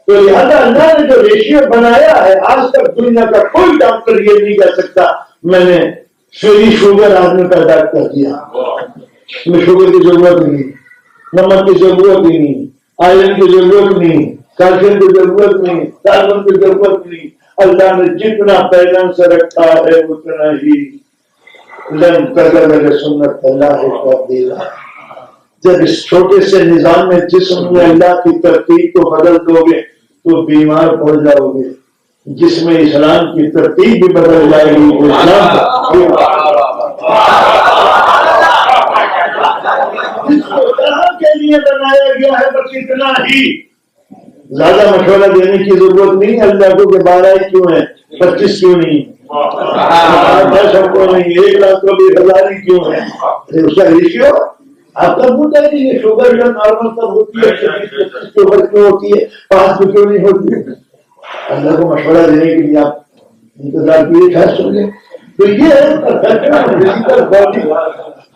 تو لہٰذا اللہ نے جو ریشیو بنایا ہے، آج تک دنیا کا کوئی ڈاکٹر یہ نہیں کہہ سکتا میں نے فری شوگر آدمی پیدا کر دیا. میں شوگر کی ضرورت نہیں، نمک کی ضرورت ہی نہیں، آئرن کی ضرورت نہیں، کیلشیم کی ضرورت نہیں، کاربن کی ضرورت نہیں. اللہ نے جتنا بیلنس رکھا ہے اتنا ہی لن تغیر سنت اللہ تبدیلا. جب اس چھوٹے سے نظام میں جسم میں اللہ کی ترتیب کو بدل دو گے تو بیمار پڑ جاؤ گے. جس میں اسلام کی ترتیب بھی بدل جائے گی تو جس کو طرح کے لیے بنایا گیا ہے بس اتنا ہی. زیادہ مشورہ دینے کی ضرورت نہیں. اللہ کو کہ 12 کیوں ہے، 25 کیوں نہیں، 10 کو نہیں، 1 لاکھ کو بھی 1000 ہی کیوں ہے. اس کا ریشیو آپ کا پوچھا ہے کہ شوگر کا نارمل کب ہوتی ہے، شوگر کیوں ہوتی ہے، 5 کیوں نہیں ہوتی ہے. اللہ کو مشورہ دینے کے لیے آپ انتظار کیے خاص ہوں گے. تو یہ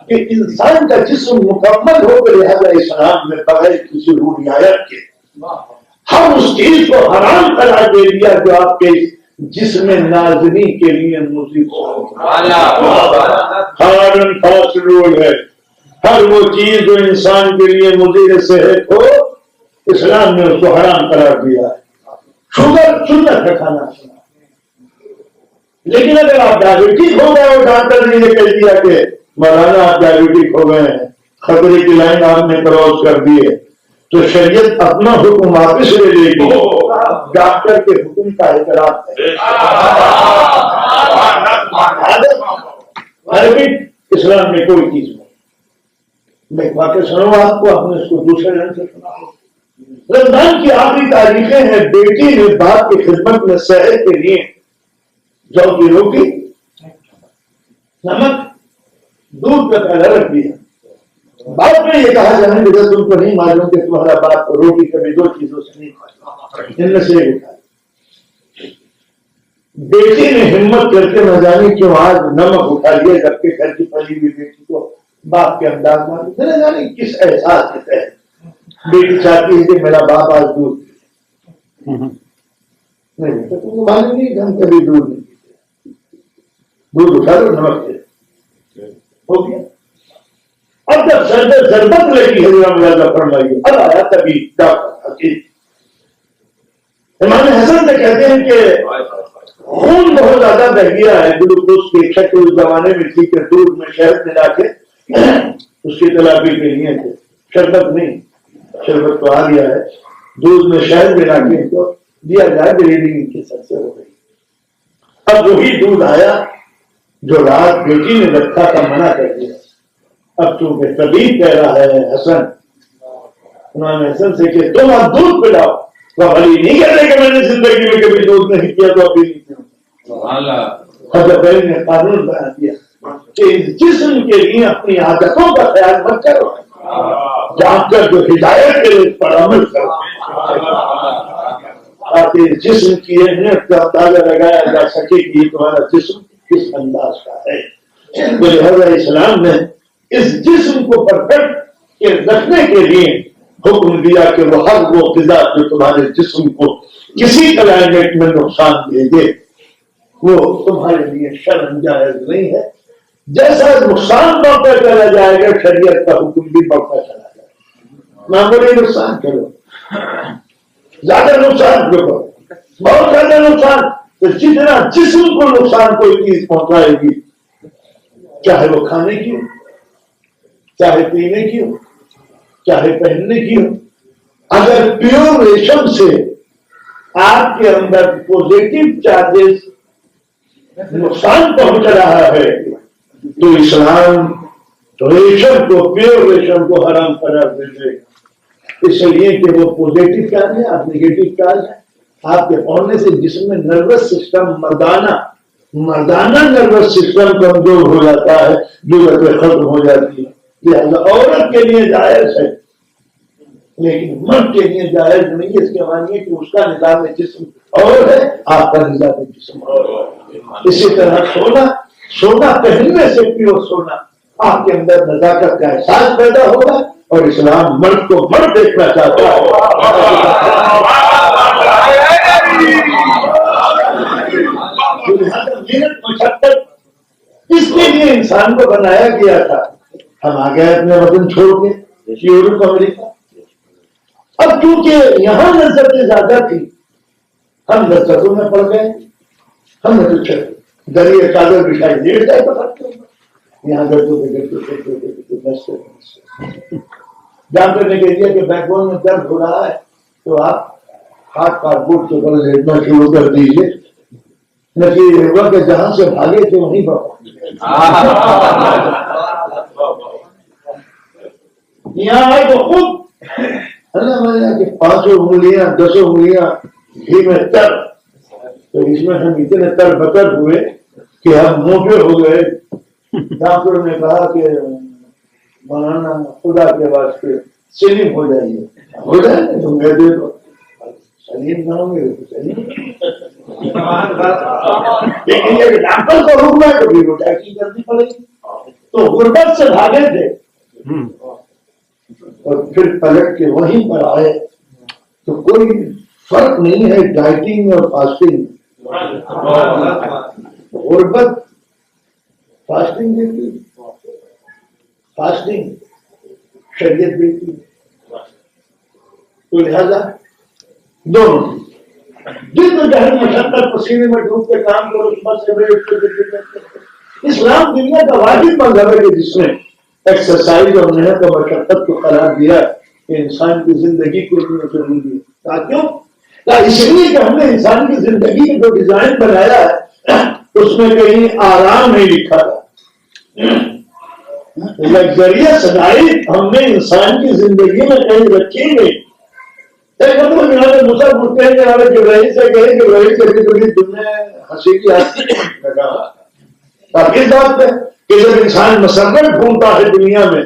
کہ انسان کا جسم مکمل ہو کے لہٰذا اسلام میں بغیر کسی روح رعایت کے ہم اس چیز کو حرام قرار دے دیا جو آپ کے جسم ناظرین کے لیے مضر ہو. ہے ہر وہ چیز جو انسان کے لیے مضر صحت ہو اسلام نے اس کو حرام قرار دیا ہے. شوگر سنت ہے کھانا، لیکن اگر آپ ڈائبٹک ہو گئے اور ڈاکٹر نے یہ کہہ دیا کہ مولانا آپ ڈائبٹک ہو گئے ہیں، خطرے کی لائن آپ نے کراس کر دی ہے، تو شریعت اپنا حکم واپس لے لے گی. ڈاکٹر کے حکم کا احترام ہے. عربک اسلام میں کوئی چیز نہیں. میں واقع سنوں آپ کو، آپ نے اس کو دوسرے رنگ سے سنا. رمضان کی آخری تاریخیں ہیں. بیٹی نے باپ کی خدمت میں سحر کے لیے جو کی روٹی، نمک، دودھ کا پیالہ رکھ دیا. باپ نے یہ کہا جانے کہ تم کو نہیں معلوم کہ تمہارا باپ روٹی کبھی 2 چیزوں سے نہیں کھاتا، ان میں سے ایک اٹھا. بیٹی نے ہمت کر کے نہ جانے کیوں آج نمک اٹھا لیا، جبکہ گھر کی پلی ہوئی بیٹی کو باپ کے انداز میں نہ جانے کس احساس کے تحت بیٹی چاہتی ہے کہ میرا باپ آج دودھ نہیں. تو تم کو معلوم نہیں کہ ہم کبھی دودھ نہیں پیتے. دودھ اٹھا لو، نمک دے ہو گیا. اب جب ضرورت لگی ہے ملازہ فرمائیے، اب آیا تبھی ڈاکٹر حکیم. امام حسن سے کہتے ہیں کہ خون بہت زیادہ بہ گیا ہے. گلوکوز کی شکل اس زمانے میں تھی کہ دودھ میں شہد ملا کے اس کی تلافی کے لیے تھے، شربت نہیں. شربت تو آ گیا ہے، دودھ میں شہد ملا کے ان کو دیا جائے، بریڈنگ کی سب سے ہو گئی۔ اب وہی دودھ آیا جو رات بیٹی نے رکھا تھا، منع کر دیا۔ اب چونکہ طبیب کہہ رہا ہے حسن، انہوں نے حسن سے کہ تم اب دودھ پلاؤ، وہ علی نہیں کہتے کہ میں نے زندگی میں کبھی دودھ نہیں کیا تو ابھی نہیں پیوں۔ حضرت علی نے قانون بنا دیا کہ اس جسم کے لیے اپنی عادتوں کا خیال مت کرو، جان کر جو ہدایت کے لیے پر عمل کرو، تاکہ جسم کی اہمیت کا اندازہ لگایا جا سکے کہ تمہارا جسم کس انداز کا ہے۔ لہذا اسلام نے اس جسم کو پرفیکٹ رکھنے کے لیے حکم دیا کہ وہ ہر وہ غذا جو تمہارے جسم کو کسی کلائمیٹ میں نقصان دے دے وہ تمہارے لیے شرم جائز نہیں ہے۔ جیسا نقصان بڑھتا چلا جائے گا شریعت کا حکم بھی بڑھتا چلا جائے گا۔ معمولی نقصان کرو، زیادہ نقصان کرو، بہت زیادہ نقصان، تو جتنا جسم کو نقصان کوئی چیز پہنچائے گی، چاہے وہ کھانے کی ہو، چاہے پینے کی ہو، چاہے پہننے کی ہو، اگر پیور ریشم سے آپ کے اندر پوزیٹو چارجز نقصان پہنچ رہا ہے تو اسلام ریشم کو، پیور ریشم کو حرام قرار دے دے گا، اس لیے کہ وہ پوزیٹو چارج ہے، آپ نگیٹو چارج ہے، آپ کے پڑھنے سے جسم میں نروس سسٹم مردانہ نروس سسٹم کمزور ہو جاتا ہے، ضرورتیں ختم ہو جاتی ہے۔ لہٰذا عورت کے لیے جائز ہے لیکن مرد کے لیے جائز نہیں ہے، اس کے معنی ہے کہ اس کا نظام جسم اور ہے، آپ کا نظام جسم اور ہے۔ اسی طرح سونا پہننے سے پیور سونا، آپ کے اندر نزاکت کا احساس پیدا ہوگا، اور اسلام مرد کو مرد دیکھنا چاہتا ہے۔ محنت مشقت اس کے لیے انسان کو بنایا گیا تھا۔ ہم آ گئے اپنے وطن چھوڑ کے یورپ امریکہ، اب کیونکہ یہاں لذتیں زیادہ تھی ہم لذتوں میں پڑ گئے، ہم نے تو دریا چادر بچھائی لیٹ جائے پکڑتے یہاں جان کرنے کے لیے کہ بیک بون میں درد ہو رہا ہے تو آپ ہاتھ کارڈ بورڈ کے اوپر لیٹنا شروع کر دیجیے، نتیجہ ہوگا کہ جہاں سے بھاگے تھے وہیں پر یہاں آئے تو خود کہ 5 انگلیاں 10 انگلیاں گھی میں تر، تو اس میں ہم اتنے تر بتر ہوئے کہ ہم موٹے ہو گئے۔ ڈاکٹر نے کہا کہ مولانا خدا کے واسطے سلیم ہو جائیے، ہو جائے تو میں دے دو، سلیم نہ ہوں گے تو سلیم، لیکن یہ ڈاکٹر کا حکم ہے تو بھی روٹائی کرنی پڑے گی۔ تو غربت سے بھاگے تھے اور پھر پلٹ کے وہیں پر آئے، تو کوئی فرق نہیں ہے ڈائٹنگ اور فاسٹنگ۔ غربت فاسٹنگ دیتی، فاسٹنگ شریعت دیتی، تو لہذا دونوں جن جہر مشقت پسینے میں ڈوب کے کام کرو، صبح سے اسلام دنیا کا واحد مذہب ہے کہ جس نے ایکسرسائز اور محنت اور مشقت کو قرار دیا کہ انسان کی زندگی کے لیے ضروری ہے۔ کیوں؟ اس لیے کہ ہم نے انسان کی زندگی کا جو ڈیزائن بنایا ہے اس میں کہیں آرام نہیں لکھا تھا، لگزریس لائف ہم نے انسان کی زندگی میں کہیں رکھی نہیں۔ مسا پوچھتے ہیں کہ جبرائیل سے کہیں جبرائیل کبھی کبھی تم نے ہنسی کی اس بات پہ کہ جب انسان مسرت ڈھونڈتا ہے دنیا میں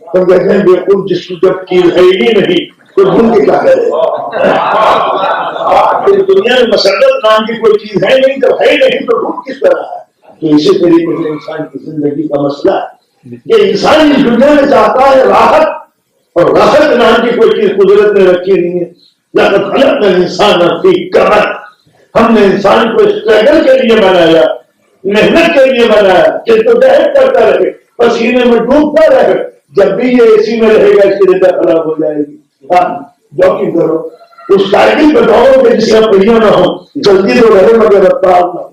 تو کہتے ہیں بالکل جس کی جب چیز ہے ہی نہیں تو ڈھونڈ کے کیا کرے، دنیا میں مسرت نام کی کوئی چیز ہے نہیں، جب ہے ہی نہیں تو ڈھونڈ کس طرح ہے۔ تو اسی طریقے سے انسان کی زندگی کا مسئلہ ہے کہ انسان اس دنیا میں چاہتا ہے راحت، اور راحت نام کی کوئی چیز قدرت نے رکھی نہیں ہے۔ لقد خلقنا الانسان فی کبد، ہم نے انسان کو اسٹرگل کے لیے بنایا، محنت کے لیے بنایا، جدوجہد کرتا رہے، پسینے میں ڈوبتا رہے، جب بھی یہ اے سی میں رہے گا اس کی رجا خراب ہو جائے گی۔ جاگنگ کرو، اس سائیکل پہ دوڑو کہ جس کا پہیہ نہ ہو، جلدی تو رہے مگر رفتار نہ ہو۔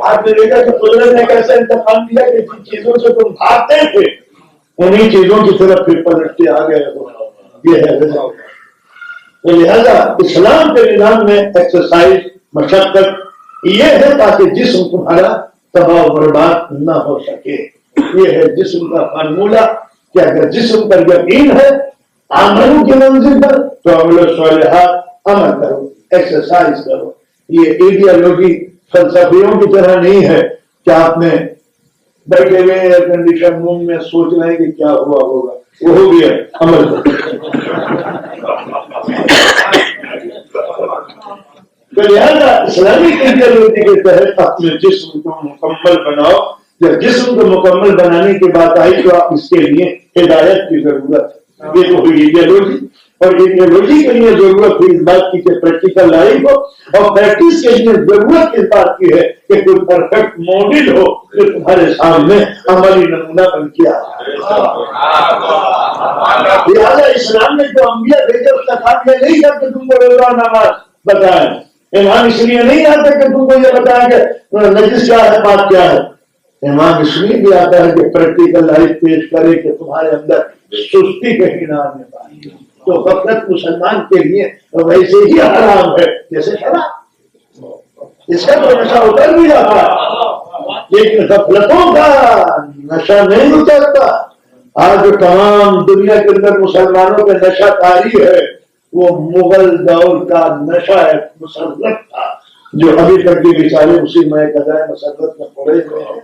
آپ نے دیکھا کہ قدرت نے کیسا انتخاب دیا کہ جن چیزوں سے تم بھاگتے تھے انہیں چیزوں کی طرف پھر پلٹتے آ گئے ہو. یہ ہے وجہ. تو لہذا اسلام کے نظام میں ایکسرسائز مشقت یہ ہے تاکہ جسم تمہارا تباہ و برباد نہ ہو سکے. یہ ہے جسم کا فارمولہ کہ اگر جسم پر یقین ہے عملوں کی منزل پر تو عمل الصالحات عمل کرو، ایکسرسائز کرو. یہ ایڈیالوجی فلسفیوں کی طرح نہیں ہے کہ آپ نے بیٹھے ہوئے ایئر کنڈیشن روم میں سوچ رہے ہیں کہ کیا ہوا ہوگا، وہ ہو گیا عمل. تو لہٰذا اسلامی ایڈیالوجی کے تحت اپنے جسم کو مکمل بناؤ. جب جسم کو مکمل بنانے کی بات آئی تو آپ اس کے لیے ہدایت کی ضرورت ہے. یہ تو ہوئی ایڈیالوجی، اور ایڈیالوجی کے لیے ضرورت ہوئی اس بات کی کہ پریکٹیکل لائف ہو، اور پریکٹس کے لیے ضرورت اس بات کی ہے کہ کوئی پرفیکٹ ماڈل ہو جو تمہارے سامنے عملی نمونہ بن کے آئے. لہٰذا اسلام نے جو انبیاء بھیجے اس کا کام یہ نہیں تھا کہ تم کو روزہ نماز بتائیں. ایمان اس لیے نہیں آتا کہ تم کو یہ بتائیں کہ نجس کیا ہے پاک کیا ہے. ایمان اس لیے بھی آتا ہے کہ پریکٹیکل لائف پیش کرے کہ تمہارے اندر سستی کہیں نہ آنے پائے. تو غفلت مسلمان کے لیے ویسے ہی حرام ہے جیسے شراب. اس کا تو نشہ اتر بھی جاتا ہے لیکن غفلتوں کا نشہ نہیں اترتا. آج جو تمام دنیا کے اندر مسلمانوں کا نشہ کاری ہے وہ مغل دور کا نشہ مسرت تھا جو ابھی تک بھی بیچارے اسی میں قضائے مسرت میں پڑے ہوئے ہیں.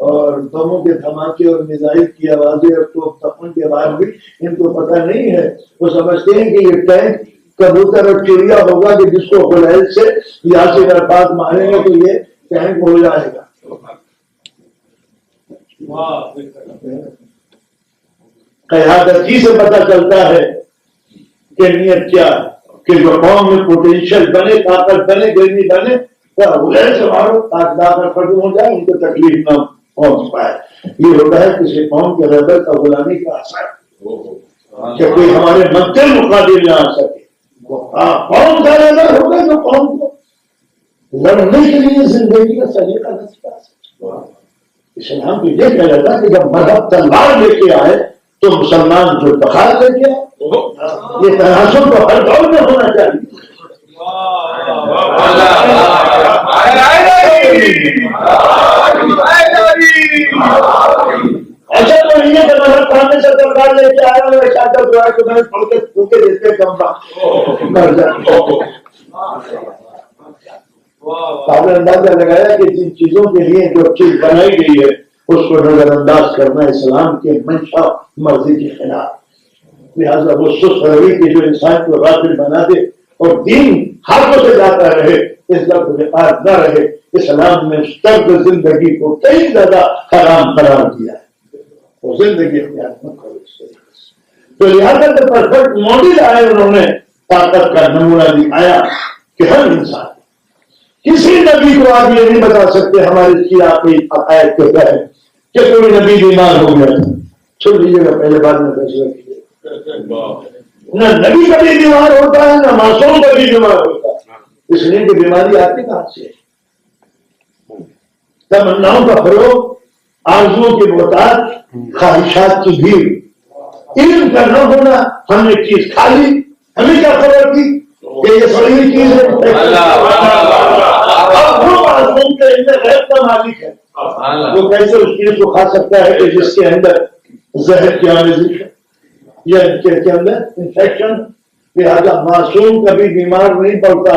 اور بموں کے دھماکے اور میزائل کی آوازیں اور توپ تپن کے بعد بھی ان کو پتہ نہیں ہے. وہ سمجھتے ہیں کہ یہ ٹینک کبوتر اور چڑیا ہوگا کہ جس کو غلیل سے یا سے برباد ماریں گے تو یہ ٹینک ہو جائے گا. قیادتی سے پتہ چلتا ہے کہ نیت کیا ہے کہ جو قوم میں پوٹینشیل بنے، طاقت بنے، گرمی بنے غلیل سے مارو تاکہ طاقت ختم ہو جائے، ان کو تکلیف نہ پہنچ پائے. یہ ہوتا ہے کسی قوم کے رہبر کا غلامی کا اثر کہ کوئی ہمارے مد مقابل نہ آ سکے. قوم کا رہبر ہوگا جو قوم کو لڑنے کے لیے زندگی کا سلیقہ نہ سکھا سکے. اسلام کو یہ کہہ رہا کہ جب مذہب تلوار لے کے آئے تو مسلمان جو بخار لے کے آئے. یہ تناسب تو ہر دور میں ہونا چاہیے. ایسا تو نہیں ہے کہ مذہب سامنے سے تلوار لے کے آیا اور شادت دعا کو میں پڑھ کے پھوکے دیتے کمبا مر جاتے. آپ نے اندازہ لگایا کہ جن چیزوں کے لیے جو چیز بنائی گئی ہے اس کو نظر انداز کرنا اسلام کے منشا مرضی کے خلاف. لہٰذا وہ سست روی کے جو انسان کو غافل بنا دے اور دین ہاتھوں سے جاتا رہے، اس لفظ کے پاس نہ رہے. اسلام نے طرز زندگی کو کئی زیادہ حرام قرار دیا ہے. وہ زندگی اختیار نہ کرو اس طریقے سے. تو لہٰذا جب پرفیکٹ ماڈل آئے انہوں نے طاقت کا نمونہ دکھایا کہ ہر انسان کسی نبی کو آپ یہ نہیں بتا سکتے ہمارے عقائد کے تحت کہ کوئی نبی بیمار ہو گیا تھا. چھوڑ لیجیے گا پہلے بعد میں فیصلہ کیجیے. نہ نبی کبھی بیمار ہوتا ہے نہ معصوم کبھی بیمار ہوتا ہے. اس لیے کہ بیماری آتی کہاں سے؟ تمناؤں کا فروغ، آرزوؤں کی محتاج، خواہشات کی بھیڑ، علم کا نہ ہونا. ہم نے چیز کھا لی، ہمیں کیا خبر تھی کہ یہ صحیح چیز ہے. اب وہ معصوم کے اندر غیب کا مالک ہے، وہ کیسے اس چیز کو کھا سکتا ہے کہ جس کے اندر زہر کی آمیزش ہے یا کے اندر انفیکشن. لہٰذا معصوم کبھی بیمار نہیں پڑتا.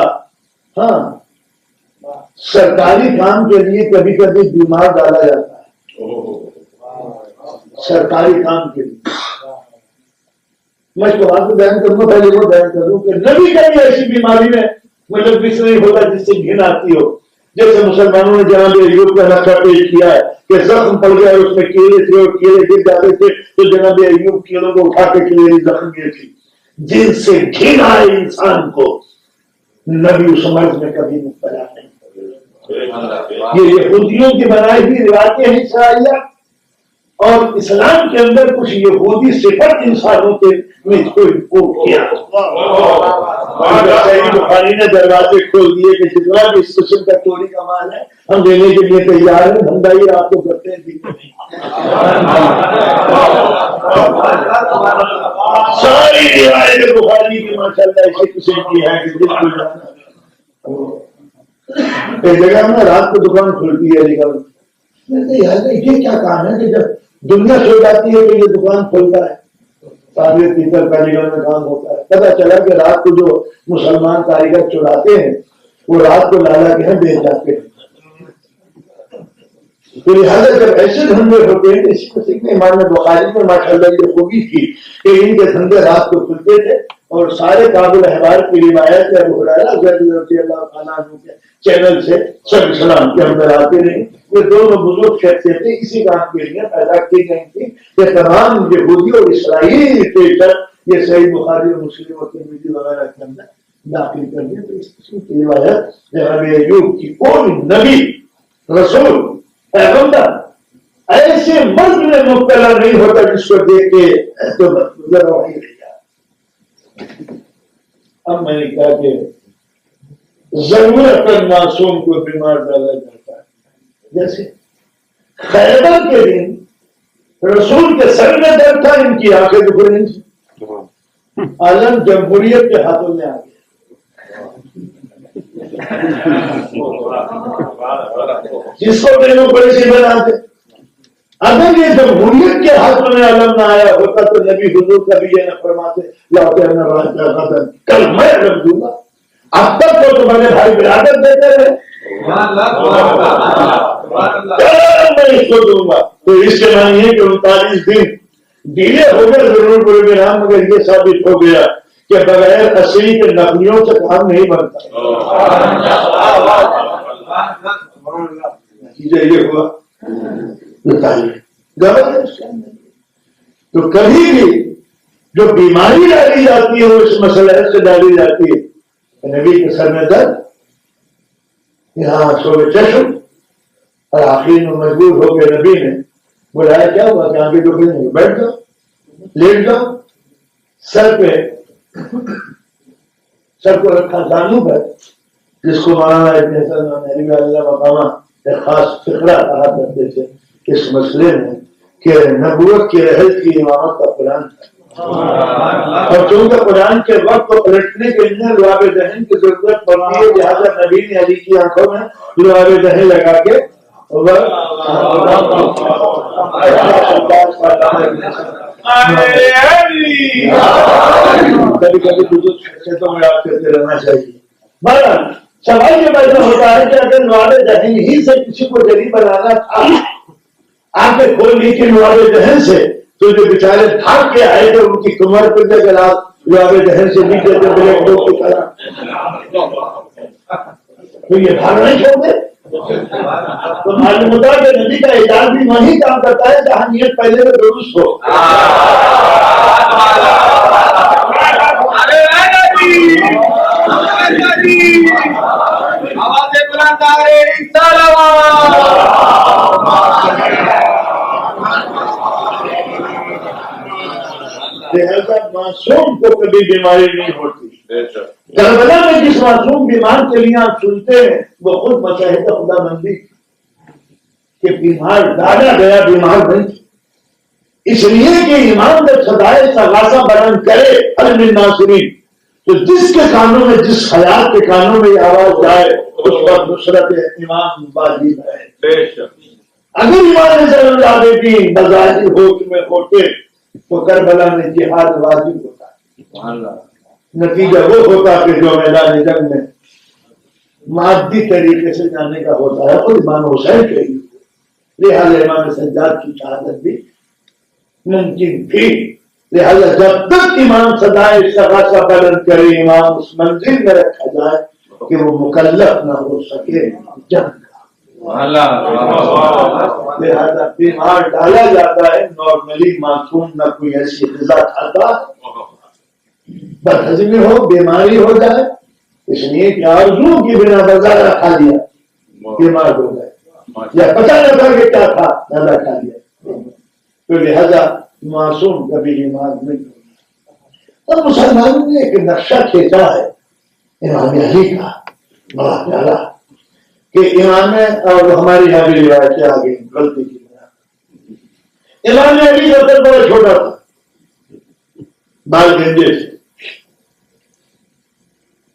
ہاں سرکاری کام کے لیے کبھی کبھی بیمار ڈالا جاتا ہے. سرکاری کام کے لیے میں اس کو بات بیان کروں گا، پہلے وہ بیان کروں کہ نبی کبھی ایسی بیماری میں مطلب کچھ نہیں ہوتا جس سے گھن آتی ہو. جیسے مسلمانوں نے جناب ایوب کا نقشہ پیش کیا ہے کہ زخم پڑ گیا اور اس میں کیڑے تھے اور کیڑے گر جاتے تھے تو جناب ایوب کیڑوں کو اٹھا کے کیڑے زخم گئے تھی. جن سے گھن آئے انسان کو نبی اس مرض میں کبھی مبتلا نہیں. یہ یہودیوں کی بنائی ہوئی روایتیں ہیں اسرائیلیات، اور اسلام کے اندر کچھ یہودی صفت انسانوں کے میں کوئی کیا. صحیح بخاری نے دروازے کھول دیے کہ جتنا بھی اس قسم کا چوری کا مال ہے ہم دینے کے لیے تیار ہیں، دھندا ہی آپ کو کرتے ہیں ساری روایت بخاری کی ماشاءاللہ اسی قسم کی ہے کہ جس کو ایک جگہ میں رات کو دکان کھلتی ہے یہ کیا کام ہے کہ جب دنیا سو جاتی ہے کہ یہ دکان کھلتا ہے، تعبیر پیتل کاریگر میں کام ہوتا ہے. پتا چلا کہ رات کو جو مسلمان کاریگر چراتے ہیں وہ رات کو لالا کے یہاں بیچ جاتے ہیں. تو لہٰذا جب ایسے دھندے ہوتے ہیں اسی کو سیکھنے امام بخاری میں ماشاءاللہ یہ خوبی تھی کہ ان کے دھندے رات کو کھلتے تھے اور سارے قابل احبار کی روایت ابو ہریرہ رضی اللہ تعالیٰ عنہ کے چینل سے سب اسلام کے اندر آتے رہے. یہ دونوں بزرگ شخصیتیں اسی کام کے لیے پیدا کی گئی تھی کہ تمام یہودی اور اسرائیلی لٹریچر یہ صحیح بخاری اور مسلم اور ترمذی وغیرہ کے اندر داخل کر دیا. تو اس قسم کی روایت جناب ایوب کی کوئی نبی رسول پیغمبر ایسے مرد میں مبتلا نہیں ہوتا جس کو دیکھ کے تو ذرا وہی رہ جائے. اب میں نے کہا کہ ضرورت معصوم کو بیمار ڈالا جاتا ہے. جیسے خیبر کے دن رسول کے سر میں درد تھا، ان کی آنکھیں دکھ رہی تھی. عالم جمہوریت کے ہاتھوں میں آ گیا. جس کو ڈیموکریسی بناتے، اگر یہ جمہوریت کے ہاتھوں میں علم نہ آیا ہوتا تو نبی حضور کبھی یہ نہ فرماتے کل میں رکھ دوں گا. اب تک تو تمہارے بھائی برادر دیتے رہے میں اس کو دوں گا. تو اس کے معنی ہے کہ 39 دن ڈیلے ہو گئے ضرور پروگرام، مگر یہ ثابت ہو گیا کہ بغیر اصلی کے نقلیوں سے کام نہیں بنتا. یہ ہوا تو کبھی بھی جو بیماری ڈالی جاتی ہے وہ اس مسئلے سے ڈالی جاتی ہے. نبی کے سر میں درد، یہاں سوئے چشم، اور آخر میں مجبور ہو کے نبی نے بلایا کیا ہوا کہ آگے دکھ نہیں، بیٹھ جاؤ، لیٹ جاؤ. سر کو رکھا زانو پر، جس کو مولانا ابن حسن نانوی اللہ مقامہ ایک خاص فقرہ کہا کرتے تھے اس مسئلے میں کہ نبوت کی رحل کی امامت کا قرآن تھا، اور چونکہ قرآن کے وقت کو پلٹنے کے لیے لعاب دہن کی ضرورت پڑتی ہے، لہٰذا نبی نے علی کی آنکھوں میں لعاب دہن لگا کے کبھی کبھی بزرگ شخصیتوں میں یاد کرتے رہنا چاہیے. بہرحال سوال یہ پیدا ہوتا ہے کہ اگر لعاب دہن ہی سے کسی کو جلی بنانا تھا، آنکھیں کھول لی کہ لعاب دہن سے، تو جو بیچارے بھاگ کے آئے تھے ان کی کمر پہ جگہ لعاب دہن سے نیچے تھے بلیک ڈاگ کی طرح، تو یہ بھاگ نہیں چھوڑتے. تو معلوم ہوتا ہے کہ نبی کا اعجاز بھی وہی کام کرتا ہے جہاں نیت پہلے میں درست ہو. لہذا معصوم کو کبھی بیماری نہیں ہوتی. کربلا میں جس معصوم بیمار کے لیے آپ سنتے ہیں وہ خود مشاہد خدا بندی کہ بیمار ڈالا گیا بیمار نہیں، اس لیے کہ امام جب صدائے استغاثہ بیان کرے علم الناصرین تو جس کے کانوں میں، جس حیات کے کانوں میں یہ آواز جائے اس وقت نصرت امام واجب ہے. اگر امام صلی اللہ علیہ کی بظاہر ہوش میں ہوتے تو کربلا میں جہاد واجب ہوتا. نتیجہ وہ ہوتا کہ جو میدان جنگ میں مادی طریقے سے جانے کا ہوتا ہے وہ امام حسین کے لیے، لہٰذا امام سجاد کی شہادت بھی ممکن تھی. لہٰذا جب تک امام صدائے استغاثہ بلند کرے، امام اس منزل میں رکھا جائے کہ وہ مکلف نہ ہو سکے جنگ کا. لہٰذا بیمار ڈالا جاتا ہے. نارملی معصوم نہ کوئی ایسی غذا کھاتا بدہضمی ہو، بیماری ہو جائے، اس لیے کہ آرزو کی بنا بازارہ کھا لیا بیمار ہو گئے، یا پتہ نہ تھا کہ کیا تھا زیادہ کھا لیا، تو لہذا معصوم کبھی بیمار نہیں ہوگا. اور مسلمانوں نے ایک نقشہ کھینچا ہے امام علی کا بڑا پیارا کہ امام اور ہماری یہاں بھی روایتیں آ گئی غلطی کی بنا، امام علی کا قد بڑا چھوٹا تھا، بال گنجے سے،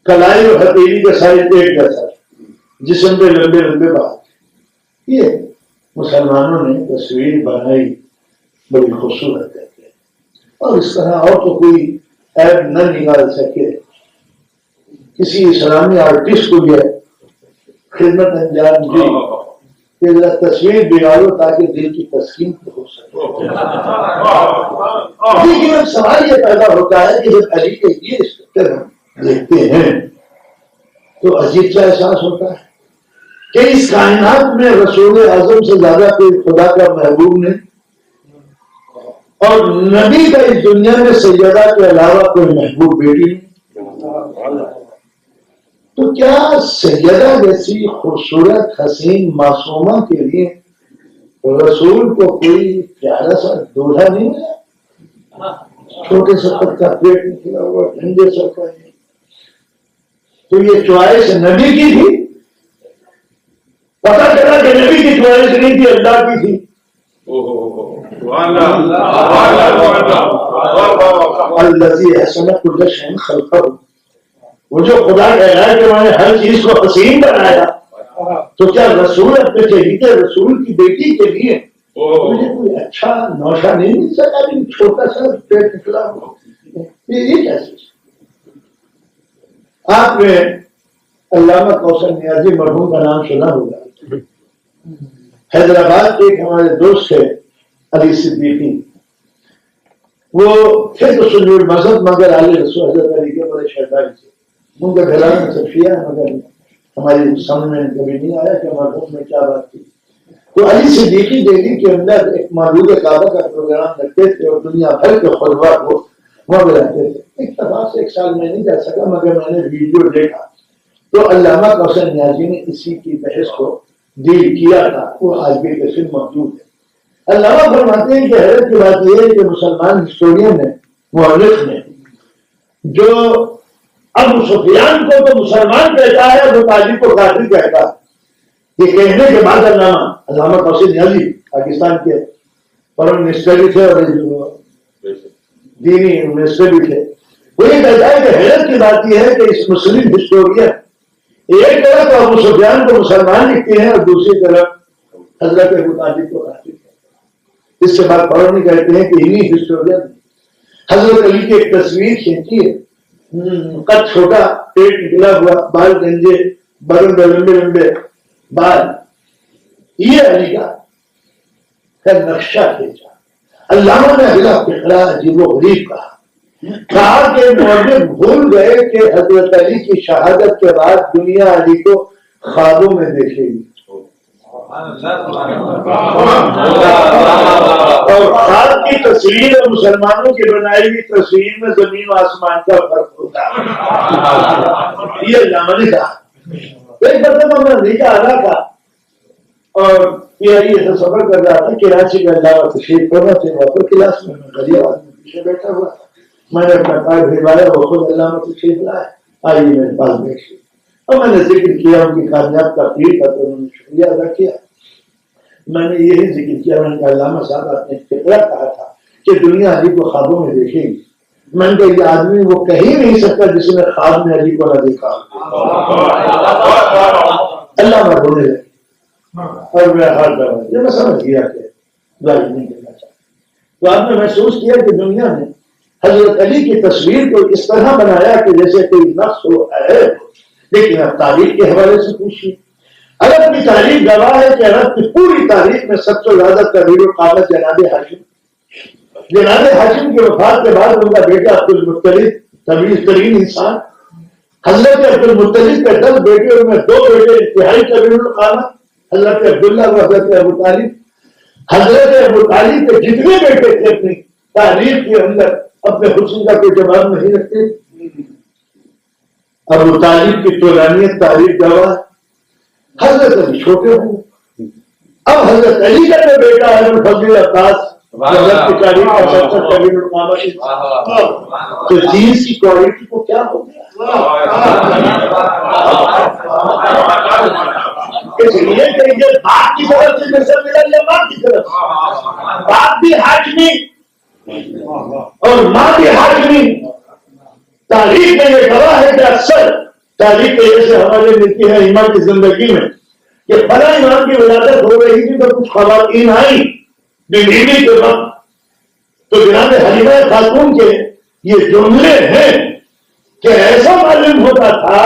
کلائی اور ہتھیلی کا سائز ایک جیسا، جسم پہ لمبے لمبے بال۔ یہ مسلمانوں نے تصویر بنائی بڑی خوبصورت ہے، اور اس طرح اور تو کوئی عیب نہ نکال سکے۔ کسی اسلامی آرٹسٹ کو یہ خدمت انجام دی کہ ذرا تصویر بگاڑو تاکہ دل کی تسکین ہو سکے۔ لیکن اب سوال یہ پیدا ہوتا ہے کہ جب علی کے یہ اسٹرکچر ہم دیکھتے ہیں تو عجیب سا احساس ہوتا ہے کہ اس کائنات میں رسول اعظم سے زیادہ کوئی خدا کا محبوب نہیں، اور نبی کا اس دنیا میں سیدہ کے علاوہ کوئی محبوب بیٹی نہیں۔ تو کیا سیدہ جیسی خوبصورت حسین معصومہ کے لیے رسول کو کوئی پیارا سا دولہا نہیں ملا؟ چھوٹے سفر کا پیٹ نکلا ہوا، ٹھنڈے سفر کا، تو یہ چوائس نبی کی تھی؟ پتا چلا کہ نبی کی چوائس نہیں تھی، اللہ کی تھی۔ الذی احسن کل شیء خلقہ، وہ جو خدا کہہ رہا ہے کہ میں نے ہر چیز کو حسین بنایا، تو کیا رسول اپنے چہیتے رسول کی بیٹی کے لیے مجھے کوئی اچھا نوشہ نہیں مل سکا؟ چھوٹا سا پیٹ نکلا ہوا، یہ کیا چیز؟ آپ نے علامہ کوثر نیازی مرحوم کا نام سنا ہوگا، حیدرآباد کے ایک ہمارے دوست تھے علی صدیقی، وہ تھے تو سنور مذہب مگر علی رسول حضرت علی کے بڑے شہزادے تھے، ان کا گھرانہ سب شیعہ ہے، مگر ہماری سمجھ میں کبھی نہیں آیا کہ مرحوم میں کیا بات تھی۔ تو علی صدیقی دہلی کے اندر ایک مولود کعبہ کا پروگرام رکھتے تھے اور دنیا بھر کے خطبہ کو وہاں بلاتے تھے۔ اتفاق سے ایک سال میں نہیں جا سکا، مگر میں نے ویڈیو دیکھا تو علامہ کوثر نیازی نے اسی کی بحث کو ڈیل کیا تھا، وہ آج بھی تصویر موجود ہے۔ علامہ فرماتے ہیں کہ حیرت کی بات یہ ہے کہ مسلمان ہسٹورین نے، مورخ نے، جو ابو سفیان کو تو مسلمان کہتا ہے، ابو طالب کو کافر کہتا ہے، یہ کہنے کے بعد علامہ کوثر نیازی پاکستان کے فارن منسٹر بھی تھے اور دینی منسٹر بھی تھے، وہ یہ کہتا ہے کہ حیرت کی بات یہ ہے کہ اس مسلم ہسٹورین ایک طرف تو ابو سفیان کو مسلمان لکھتے ہیں اور دوسری طرف حضرت ابو طالب کو کافر کہتے ہیں۔ اس سے بات فوراً نہیں کہتے ہیں کہ انہی ہسٹورین حضرت علی کی ایک تصویر کھینچی ہے، قد چھوٹا، پیٹ نکلا ہوا، بال گنجے، لمبے لمبے بال، یہ علی کا نقشہ کھینچا۔ علامہ نے اگلا فقرہ عجیب و غریب کہا کہ مورخ بھول گئے کہ حضرت علی کی شہادت کے بعد دنیا علی کو خوابوں میں دیکھے گی، اور خواب کی تصویر اور مسلمانوں کی بنائی ہوئی تصویر میں زمین و آسمان کا فرق ہوتا ہے، یہ علامہ نے کہا۔ ایک مرتبہ میں امریکہ آ رہا تھا اور سے سفر کر رہا تھا، کراچی میں علامہ تشریف پڑھنا تھے، وہاں پر کلاس میں غریب آدمی پیچھے بیٹھا ہوا تھا، میں نے اپنا کارڈ بھیجوایا، وہ خود علامہ تشریف لائے، آئیے میرے پاس بیٹھیے، اور میں نے ذکر کیا ان کی کامیاب تقریر کا، تو انہوں نے شکریہ ادا کیا۔ میں نے یہی ذکر کیا، میں نے کہا علامہ صاحب آپ نے فقرہ کہا تھا کہ دنیا علی کو خوابوں میں دیکھے گی، میں نے کہا یہ آدمی وہ کہیں نہیں سکتا جس نے خواب میں علی کو نہ دیکھا۔ علامہ رونے لگے اور میرا ہاتھ دبا دیا، میں سمجھ گیا کہ ظاہر نہیں کرنا چاہتا۔ تو آپ نے محسوس کیا کہ دنیا نے حضرت علی کی تصویر کو اس طرح بنایا کہ جیسے کوئی نقص ہو ہے، لیکن اب تاریخ کے حوالے سے پوچھیے، عرب کی تاریخ گواہ ہے کہ عرب کی پوری تاریخ میں سب سے زیادہ تغیر و قامت جناب ہاشم کی وفات کے بعد ان کا بیٹا عبد المطلب، تمیز ترین انسان، حضرت عبد المطلب کے 10 بیٹے، ان میں 2 بیٹے انتہائی تغیر القامت، حضرت عبداللہ و حضرت ابو طالب۔ حضرت ابو طالب کے جتنے بیٹے تھے اپنی تاریخ کے اندر اپنے حسن کا کوئی جواب نہیں رکھتے۔ ابو طالب کی طولانیت تاریخ گواہ، حضرت علی چھوٹے ہوں، اب حضرت علی کا جو بیٹا ہے فضل عباس تو جینس کی کوالٹی کو کیا ہو گیا؟ اس لیے کہ یہ باپ کی طرف سے نسل ملا یا ماں کی طرف سے، باپ بھی ہاشمی اور ماں بھی ہاشمی۔ تاریخ میں یہ گواہ ہے کہ اکثر تاریخ کے جیسے ہمارے ملتی ہے امام کی زندگی میں کہ فلاں امام کی ولادت ہو رہی تھی تو کچھ خواتین آئیں بیوی کے وقت، تو جناب حلیمہ خاتون کے یہ جملے ہیں کہ ایسا معلوم ہوتا تھا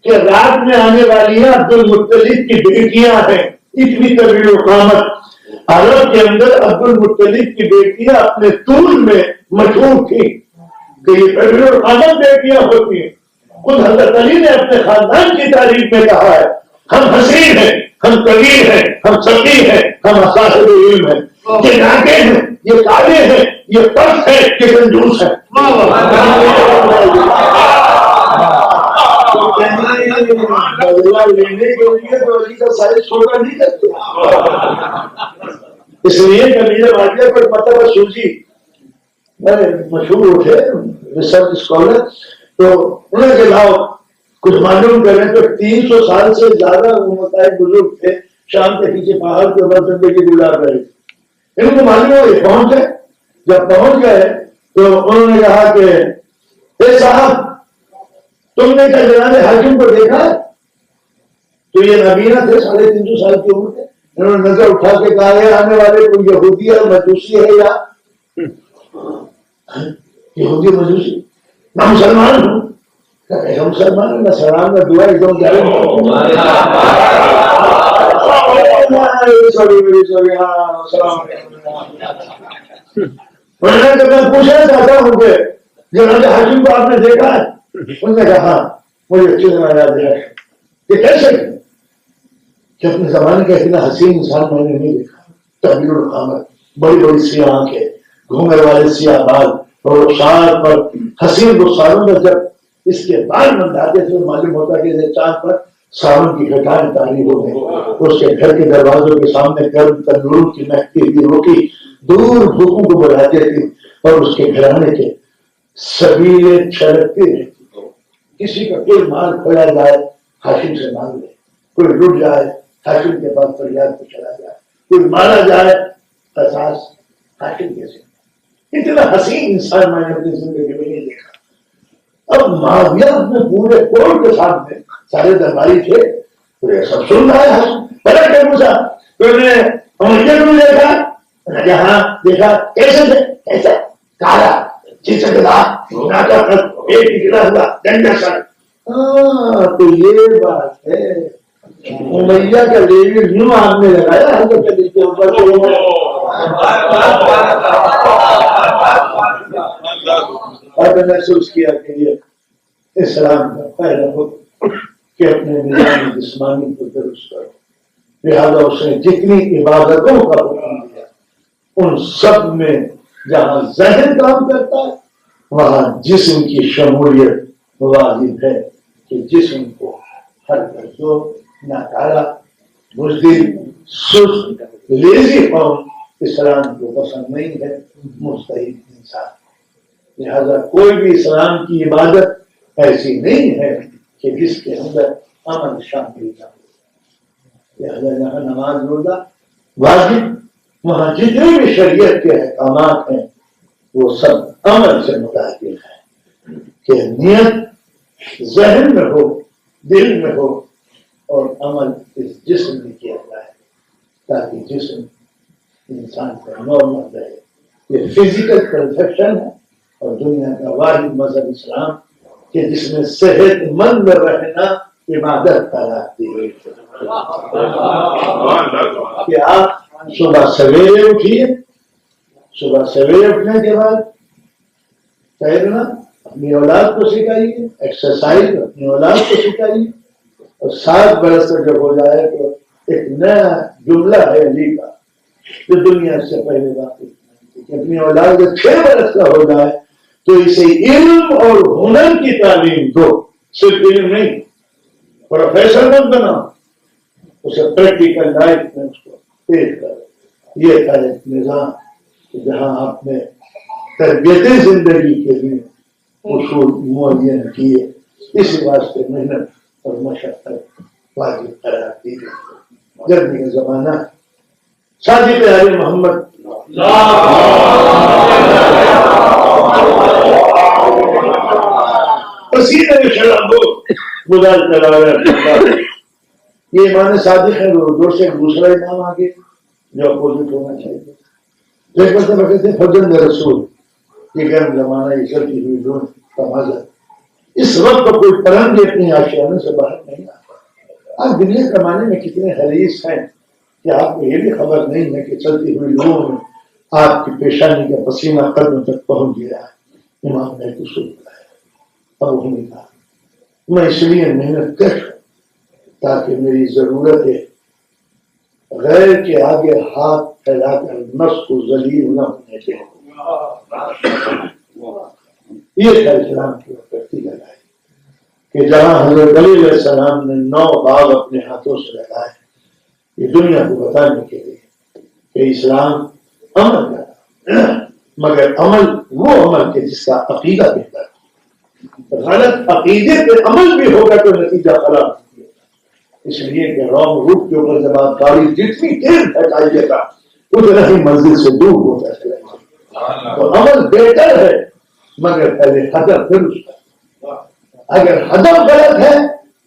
کہ رات میں آنے والی ہیں عبد المطلب کی بیٹیاں ہیں، اتنی طویل قامت۔ عرب کے اندر عبد المطلب کی بیٹیاں اپنے طول میں مشہور تھی کہ یہ طویل قامت بیٹیاں ہوتی ہیں۔ خود حضرت علی نے اپنے خاندان کی تعریف میں کہا ہے ہم حسین ہیں، ہم کبیر ہیں، ہم سقی ہیں، ہم صاحب علم ہیں، یہ ناکے ہیں، یہ کالے ہیں، یہ پرس ہے، یہ کنجوس ہے۔ بدلا لینے کے لیے تو علی کا سائز چھوٹا نہیں کرتے، اس لیے کہ میرے واقعہ پر مطلب سوچی میں مشہور اٹھے ریسرچ اسکالر، تو انہوں نے لاؤ کچھ معلوم کریں تو 300 سال سے زیادہ بزرگ تھے، شام کے پیچھے پہاڑ کے اوپر زندگی گزار رہے تھے۔ ان کو معلوم ہو یہ پہنچ گئے، جب پہنچ گئے تو انہوں نے کہا کہ اے صاحب تم نے کیا جناب حاکم کو دیکھا ہے؟ تو یہ نبینا تھے، 350 سال کی عمر تھے۔ انہوں نے نظر اٹھا کے کہا یہ آنے والے کوئی یہودی ہے مجوسی ہے یا یہودی مجوسی؟ میں مسلمان ہوں۔ ہم مسلمان ہیں، میں سلام میں دعا ایک دم جاری میں پوچھنا چاہتا ہوں کہ جناب حاکم کو آپ نے دیکھا ہے؟ انہوں نے کہا ہاں مجھے اچھی طرح یاد ہے۔ یہ کیسے کہ اپنے زمانے کا اتنا حسین انسان میں نے نہیں دیکھا، طویل القامت، بڑی بڑی سیاہ آنکھیں، گھومنے والے سیاہ بال، اور رخسار پر حسین رخساروں میں جب اس کے بال بندھاتے تھے معلوم ہوتا کہ چاند پر ساون کی گھٹائیں طاری ہو گئی۔ اس کے گھر کے دروازوں کے سامنے گرم تندور کی مہکتی ہوئی روٹی دور بھوکوں کو بڑھاتے تھے، اور اس کے گھرانے کے سبیلے چھڑکتے رہتی تھے۔ کسی کا کوئی مال کھویا جائے حاکم سے مانگ لے، کوئی لٹ جائے حاکم کے پاس فریاد کو چلا جائے، کوئی مارا جائے قصاص حاکم کے سے۔ اتنا حسین انسان میں نے اپنی زندگی میں نہیں دیکھا۔ اب معاویہ اپنے پورے کور کے سامنے سارے درباری تھے، تو سب سن رہا ہے پہلے کہ پوچھا تو نے امریکہ کو دیکھا؟ ہاں دیکھا۔ کیسے تھے؟ کیسے؟ کالا چیچکدار ناٹا ایک نکلا ہوا ڈنڈا سر۔ تو یہ بات ہے امیہ کا لیوی یوں آپ نے لگایا حضرت علی کے اوپر۔ اور میں محسوس کیا کہ یہ اسلام کا پہلا حکم کہ اپنے نظام جسمانی کو درست کرو، لہذا اس نے جتنی عبادتوں کا حکم دیا ان سب میں جہاں ذہن کام کرتا ہے وہاں جسم کی شمولیت واجب ہے کہ جسم کو ہر جو ناکارا بزدل سست لیزی قوم اسلام کو پسند نہیں ہے، مستحق انسان۔ لہذا کوئی بھی اسلام کی عبادت ایسی نہیں ہے کہ جس کے اندر عمل شامل نہ ہو۔ لہذا جہاں نماز روزہ واجب، وہاں جتنے بھی شریعت کے احکامات ہیں وہ سب عمل سے متعلق ہے کہ نیت ذہن میں ہو، دل میں ہو، اور عمل اس جسم میں کیا جائے تاکہ جسم انسان کا نارمل رہے۔ یہ فزیکل کنسپشن ہے، اور دنیا کا واحد مذہب اسلام کہ جس میں صحت مند رہنا عبادت کراتی ہے۔ کہ آپ صبح سویرے اٹھیے، صبح سویرے اٹھنے کے بعد تیرنا اپنی اولاد کو سکھائیے، ایکسرسائز اپنی اولاد کو سکھائیے، اور 7 برس تک جب ہو جائے تو ایک نیا جملہ ہے علی کا جو دنیا سے پہلے واقف نہیں تھی، اپنی اولاد جب 6 برس کا ہو جائے تو اسے علم اور ہنر کی تعلیم دو، صرف علم نہیں، پروفیسر مت بناؤ، اسے پریکٹیکل لائف میں اس کو پیش کرو۔ یہ تھا ایک نظام جہاں آپ نے تربیت زندگی کے لیے اصول معین کیے، اس واسطے محنت اور مشقت واجب قرار دی گئی۔ گرمی کا زمانہ، صادق علی محمد پسینے میں شرابو گزار چلا رہا۔ یہ ایمان صادق ہے، روزوں سے دوسرا امام آگے جو اپوزٹ ہونا چاہیے۔ دیکھتے بکتے فجر میں رسول، یہ گرم زمانہ، یہ چلتی ہوئی دھوپ کا مزہ۔ اس وقت کوئی پرندے اپنی آشیانے سے باہر نہیں آتا۔ آج دنیا کمانے میں کتنے حریص ہیں کہ آپ کو یہ بھی خبر نہیں ہے کہ چلتی ہوئی دھوپ میں آپ کی پیشانی کا پسینہ قدم تک پہنچ گیا ہے۔ امام نے قصور کہا ہے، اب انہوں نے کہا میں اس لیے محنت کر تاکہ میری ضرورتیں غیر کے آگے ہاتھ پھیلا کر نفس کو ذلیل نہ ہونے دیں۔ یہ تھا اسلام کی وقتی لگائی کہ جہاں حضرت علی علیہ السلام نے 9 باغ اپنے ہاتھوں سے لگائے، یہ دنیا کو بتانے کے لیے کہ اسلام عمل کرتا، مگر عمل وہ عمل کے جس کا عقیدہ بہتر ہے۔ غلط عقیدے پہ عمل بھی ہوگا تو نتیجہ خراب ہوگا۔ اس لیے کہ روم روپ کے اوپر جب آپ گاڑی جتنی تیز پھینکائیے گا اتنا ہی منزل سے دور ہوتا چلے گا۔ تو عمل بہتر ہے مگر پہلے ہدف پھر اس کا، اگر ہدف غلط ہے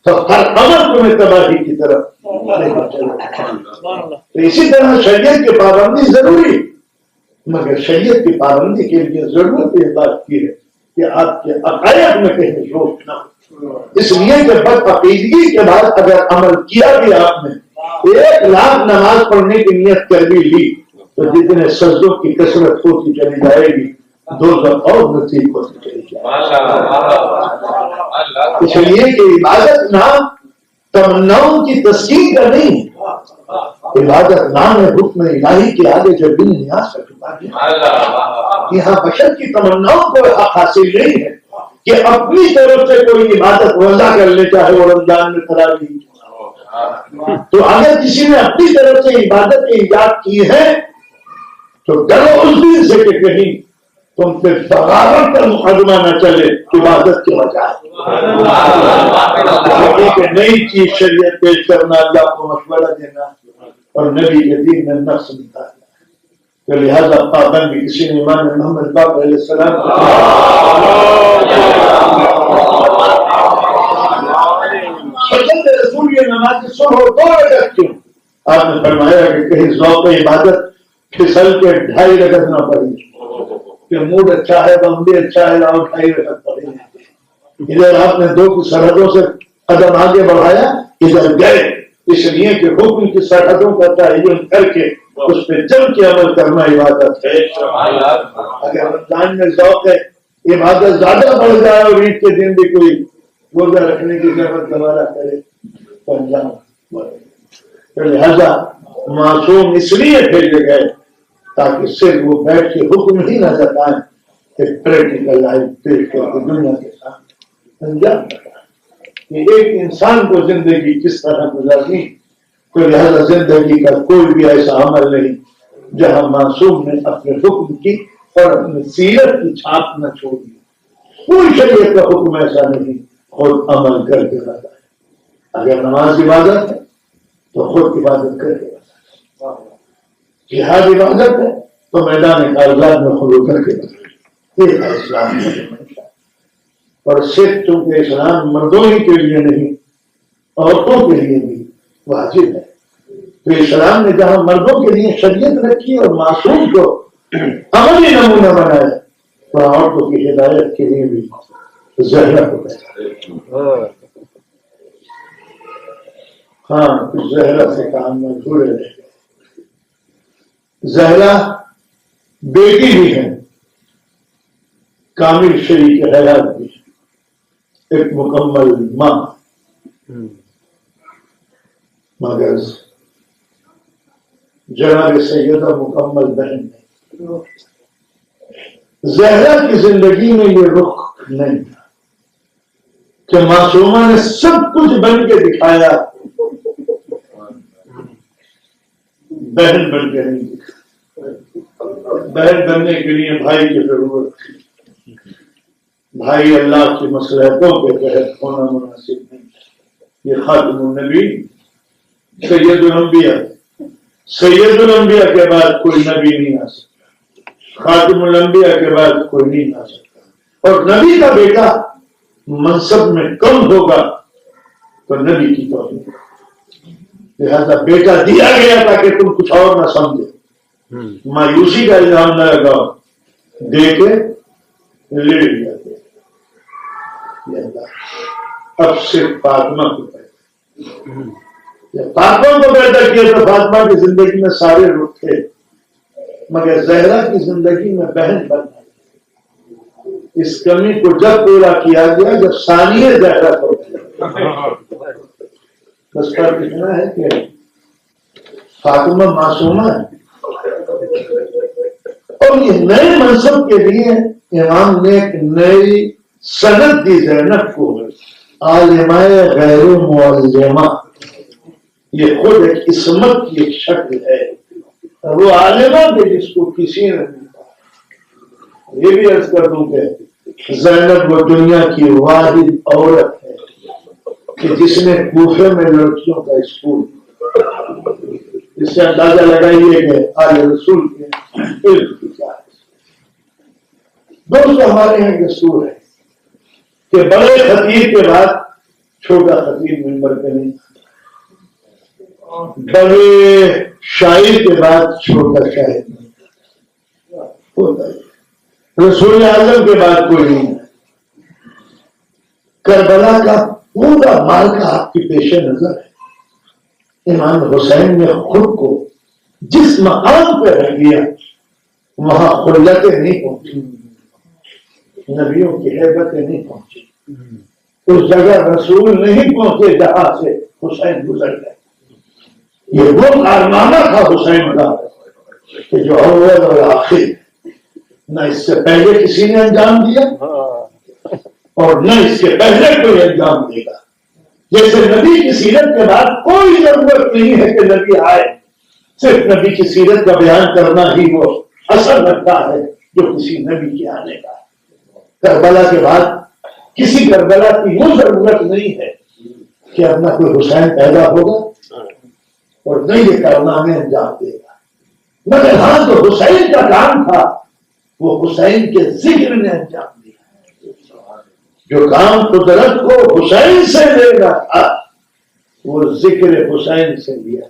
تو ہر عمل تمہیں تباہی کی طرف لے کر چلے گا۔ تو اسی طرح شریعت کی پابندی ضروری، مگر شریعت کی پابندی کے لیے ضرورت اس بات کی ہے کہ آپ کے عقائد میں کہیں شوق نہ ہو۔ اس لیے کہ بد عقیدگی کے بعد اگر عمل کیا بھی آپ نے 1 لاکھ نماز پڑھنے کی نیت کر بھی لی تو جتنے سجدوں کی کثرت ہوتی چلی جائے گی 2 اور نصیب ہوتی چلی جائے گی۔ اس لیے کہ عبادت نام تمناؤں کی تسکین کا نہیں ہے، عبادت نام ہے حکم الہی کے آگے جو دل نیاز کا ٹکا ہے۔ یہاں بشر کی تمناؤں کو حق حاصل نہیں ہے کہ اپنی طرف سے کوئی عبادت وضع کر لے، چاہے وہ رمضان میں تراویح۔ تو اگر کسی نے اپنی طرف سے عبادت کی ایجاد کی ہے تو ڈرو اس دن سے کہ کہیں تم پہ بغاوت کا مقدمہ نہ چلے عبادت کی وجہ کہ نئی چیز شریعت پیش کرنا، اللہ کو مشورہ دینا اور نبی کے دین میں نقص نکالنا۔ تو لہذا پابندی کسی نے امام محمد باقر علیہ السلام رسول یہ نماز صبح 2 رکعت کیوں؟ آپ نے فرمایا کہ کہیں ذوق عبادت پھسل کے 2.5 رکعت نہ پڑی کہ موڈ اچھا ہے، بم بھی اچھا ہے، لاؤ 2.5 رکعت پڑی۔ ادھر آپ نے 2 کی سرحدوں سے قدم آگے بڑھایا، ادھر گئے، اس لیے کہ حکم کی سرحدوں کا تعین کر کے اس پہ جم کے عمل کرنا عبادت ہے۔ اگر رمضان میں ذوق ہے عبادت زیادہ بڑھ جائے اور عید کے دن بھی کوئی روزہ رکھنے کی ضرورت دوبارہ کرے تو انجام بڑھے۔ لہذا معصوم اس لیے بھیجے گئے تاکہ صرف وہ بیٹھ کے حکم ہی نہ جتائیں کہ پریکٹیکل لائف پیش کر کے دنیا کے سامنے انجام بتائیں کہ ایک انسان کو زندگی کس طرح گزارنی۔ تو لہذا زندگی کا کوئی بھی ایسا عمل نہیں جہاں معصوم نے اپنے حکم کی اور اپنی سیرت کی چھاپ نہ چھوڑ دی۔ کوئی شریعت کا حکم ایسا نہیں خود عمل کر کے بتائے۔ اگر نماز عبادت ہے تو خود عبادت کر کے بتائے، جہاد عبادت ہے تو میدان کارزات میں خود کر کے بتائے۔ یہ ہے اسلام کا۔ اور صرف چونکہ اسلام مردوں ہی کے لیے نہیں عورتوں کے لیے بھی واجب ہے، تو اسلام نے جہاں مردوں کے لیے شریعت رکھی اور معصوم کو عملی نمونہ بنایا تو عورتوں کی ہدایت کے لیے بھی زہرا کو کہا۔ ہاں زہرا سے کام میں جڑے رہے۔ زہرا بیٹی بھی ہے، کامل شریک حیات بھی ہے، ایک مکمل ماں، مگر جناب سیدہ مکمل بہن نہیں۔ زہرا کی زندگی میں یہ رخ نہیں تھا کہ معصومہ نے سب کچھ بن کے دکھایا، بہن بن کے نہیں دکھایا۔ بہن بننے کے لیے بھائی کی ضرورت تھی. بھائی اللہ کی مصلحتوں کے تحت ہونا مناسب نہیں. یہ خاتم النبی سید الانبیاء، سید الانبیاء کے بعد کوئی نبی نہیں آ سکتا، خاتم الانبیاء کے بعد کوئی نہیں آ سکتا. اور نبی کا بیٹا منصب میں کم ہوگا تو نبی کی توہین. لہذا بیٹا دیا گیا تاکہ تم کچھ اور نہ سمجھے، مایوسی کا الزام نہ لگاؤ، دے کے لے لیا. اب صرف فاطمہ کو پیدا، جب فاطمہ کو پیدا کیا تو فاطمہ کی زندگی میں سارے رخ تھے، مگر زہرا کی زندگی میں بہن بننا. اس کمی کو جب پورا کیا گیا جب ثانیہ زہرا کو بس فرق اتنا ہے کہ فاطمہ معصومہ ہے. اور یہ نئے منصب کے لیے امام نے ایک نئی سند دی زینب کو، عالمہ غیر معلمہ. یہ خود ایک عصمت کی ایک شکل ہے. وہ عالمہ کہ جس کو کسی نے نہیں کہا. یہ بھی عرض کر دوں کہ زینب وہ دنیا کی واحد عورت ہے کہ جس نے کوفے میں لڑکیوں کا اسکول. اس سے اندازہ لگائیے کہ آل رسول کے علم کی کیا ہے. دوستو ہمارے یہاں دستور ہے کہ بڑے خطیب کے بعد چھوٹا خطیب ممبر پہ نہیں، بڑے شاعر کے بعد چھوٹا شاعر نہیں ہوتا ہے. رسول اعظم کے بعد کوئی نہیں ہے. کربلا کا پورا مارکا آپ کی پیش نظر ہے. امام حسین نے خود کو جس مقام پہ رہ گیا وہاں خلتیں نہیں پہنچی، نبیوں کی ہیبتیں نہیں پہنچی. اس جگہ رسول نہیں پہنچے جہاں سے حسین گزر گئے. یہ وہ کارنامہ تھا حسین کا کہ جو اول اور آخر نہ اس سے پہلے کسی نے انجام دیا اور نہ اس کے پہلے کوئی انجام دے گا. جیسے نبی کی سیرت کے بعد کوئی ضرورت نہیں ہے کہ نبی آئے، صرف نبی کی سیرت کا بیان کرنا ہی وہ اثر رکھتا ہے جو کسی نبی کے آنے کا. کربلا کے بعد کسی کربلا کی وہ ضرورت نہیں ہے کہ اپنا کوئی حسین پیدا ہوگا اور نہیں یہ کارنامے انجام دے گا. مگر ہاں جو حسین کا کام تھا وہ حسین کے ذکر نے انجام دیا. جو کام قدرت کو حسین سے لینا تھا وہ ذکر حسین سے لیا.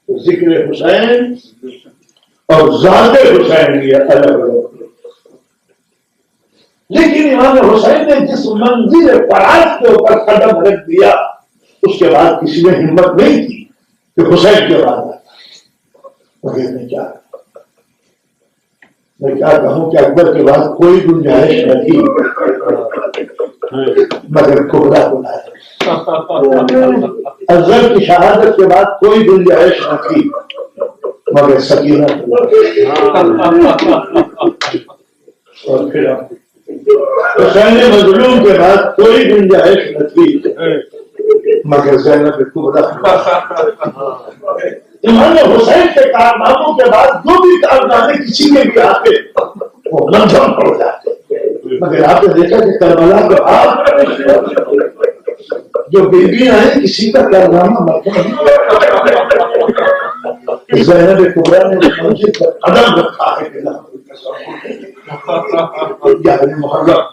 ذکر حسین اور ذات حسین لیا الگ الگ. لیکن امام حسین نے جس منزل فراز کے اوپر قدم رکھ دیا اس کے بعد کسی نے ہمت نہیں کی کہ حسین کے بعد میں کیا کہوں کہ اکبر کے بعد کوئی گنجائش نہ تھی مگر کبرا بنایا. افضل کی شہادت کے بعد کوئی گنجائش نہ تھی مگر سکینہ. اور پھر حسین مظلوم کے بعد کوئی گنجائش نہ تھی مگر زینب کبرا. امام حسین کے کارناموں کے بعد جو بھی کارنامے کسی کے بھی آتے وہ منظم ہو جاتے. مگر آپ نے دیکھا کہ کربلا کے بعد جو بیویاں ہیں کسی کا کارنامہ مطلب زینب کبرا نے مسجد پر قدم رکھا ہے کہ محرم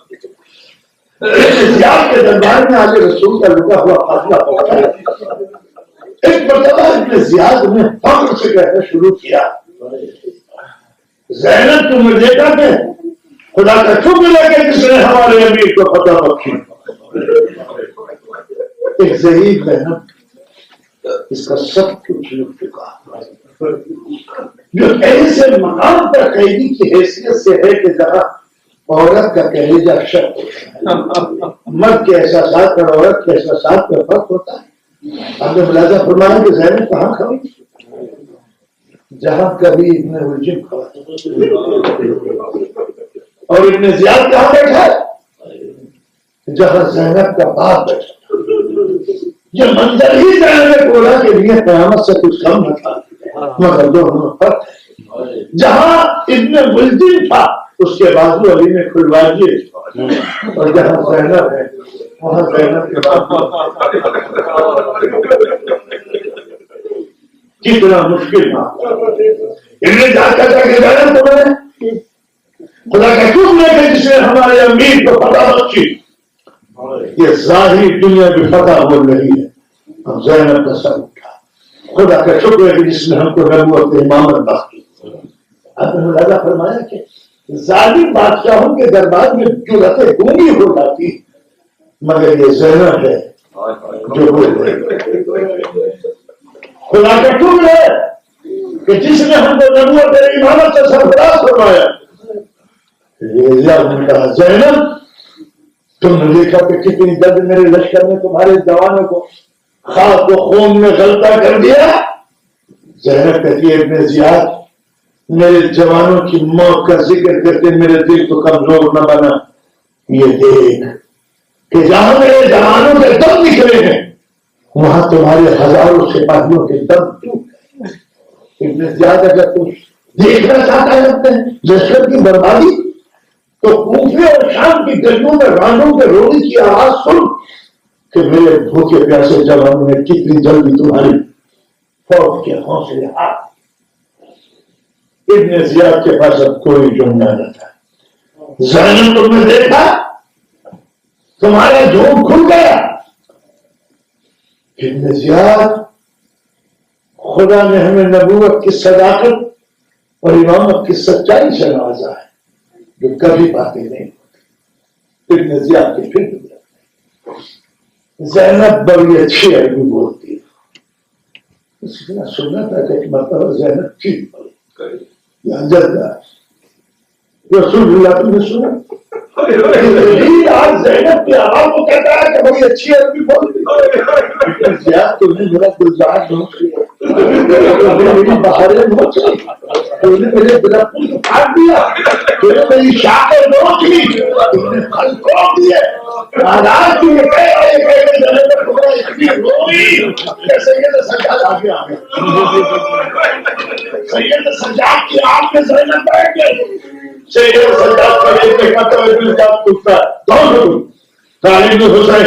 زیاد کے دربار میں آج رسول کا لکا ہوا فاصلہ پہنچا ہے. ایک مرتبہ ابن زیاد نے فخر سے کہنا شروع کیا زینب تم نے دیکھا کہ خدا کا شکر ہے کہ جس نے ہمارے امیر کو فتح بخشی. ایک ضعیف زینب اس کا سب کچھ لٹ چکا جو ایسے مقام پر قیدی کی حیثیت سے ہے کہ جہاں عورت کا کلیجہ شک ہوتا ہے. مرد کے احساسات اور عورت کے احساسات میں فرق ہوتا ہے. آپ نے ملاحظہ فرمایا کہ زینب کہاں کھڑی جہاں کبھی ابن الجم کھڑا اور ابن زیاد کہاں بیٹھا جہاں زینب کا باپ بیٹھا. یہ منظر ہی زینب کولا کے لیے قیامت سے کچھ کم نہ تھا مگر دونوں فرق ہے. جہاں ابن ملجم تھا اس کے بازو علی نے کھلوا دیے، اور جہاں زینب ہے وہاں زینب کے بازو کتنا مشکل تھا۔ انہیں جا کر کہ زینب تمہیں خدا کا حکم ہے کہ جس نے ہمارے امیر کو فتح بخشی، یہ ظاہری دنیا کی فتح بول رہی ہے، ہم زینب کا سر اٹھا، خدا کا شکر ہے کہ جس نے ہم کو نبوت امامت بخشی۔ آپ نے ملاحظہ فرمایا کہ ظالم بادشاہوں کے دربار میں جرأتیں گونگی ہو جاتی، مگر یہ زینب ہے جو بول رہی ہے۔ خدا کا شکر ہے کہ جس نے ہم کو نبوت امامت سے سرفراز فرمایا۔ نے کہا زینب تم نے دیکھا کہ کتنی جلد میرے لشکر نے تمہارے جوانوں کو خاک و خون میں غلطہ کر دیا۔ زینب کہتی ہے ابن زیاد میرے جوانوں کی موت کا ذکر کرتے میرے دل کو کمزور نہ بنا، یہ دیکھ کہ جہاں میرے جوانوں کے دم نکلے ہیں وہاں تمہارے ہزاروں سپاہیوں کے دم ٹوٹ گئے۔ ابن زیاد اگر تم دیکھنا چاہتا ہے اپنے لشکر کی بربادی تو کوفے اور شام کی گلیوں میں رانوں کے رونے کی آواز سن کہ میرے بھوکے پیاسے جوانوں نے کتنی جلدی تمہاری فوج کے حوصلے ہار۔ ابن زیاد کے پاس اب کوئی جملہ نہ تھا۔ زینب تم نے دیکھا تمہارا جھوٹ کھل گیا۔ ابن زیاد خدا نے ہمیں نبوت کی صداقت اور امامت کی سچائی سے نوازا ہے جو کبھی باتیں نہیں ہوتی۔ ابن زیاد کی فکر زینب بڑی اچھی عربی بولتی ہے، اس نے سنا تھا کہ مرتبہ زینب ٹھیک بولتی یا جلدہ رسول اللہ تم نے سنا آج زینب کی آواز کو کہتا ہے کہ بڑی اچھی عربی بولتی ہے۔ زیاد تم نے میرا گلزار نوٹ کیا، تم نے میری بہاریں نوٹ کی، تم نے میرے درختوں کو کاٹ دیا، تم نے میری شاخیں نوٹ لی، تم نے پھل کوڑ دیے، آزاد کی یہ کہہ رہے کہ زینب کو اتنی روئی کہ سید سجاد آگے آ گئے، سید سجاد کی آنکھ میں زینب بیٹھ گئی۔ سید سجاد کا ایک کہتا ہے دل کا پوچھتا ہے کون علی بن حسین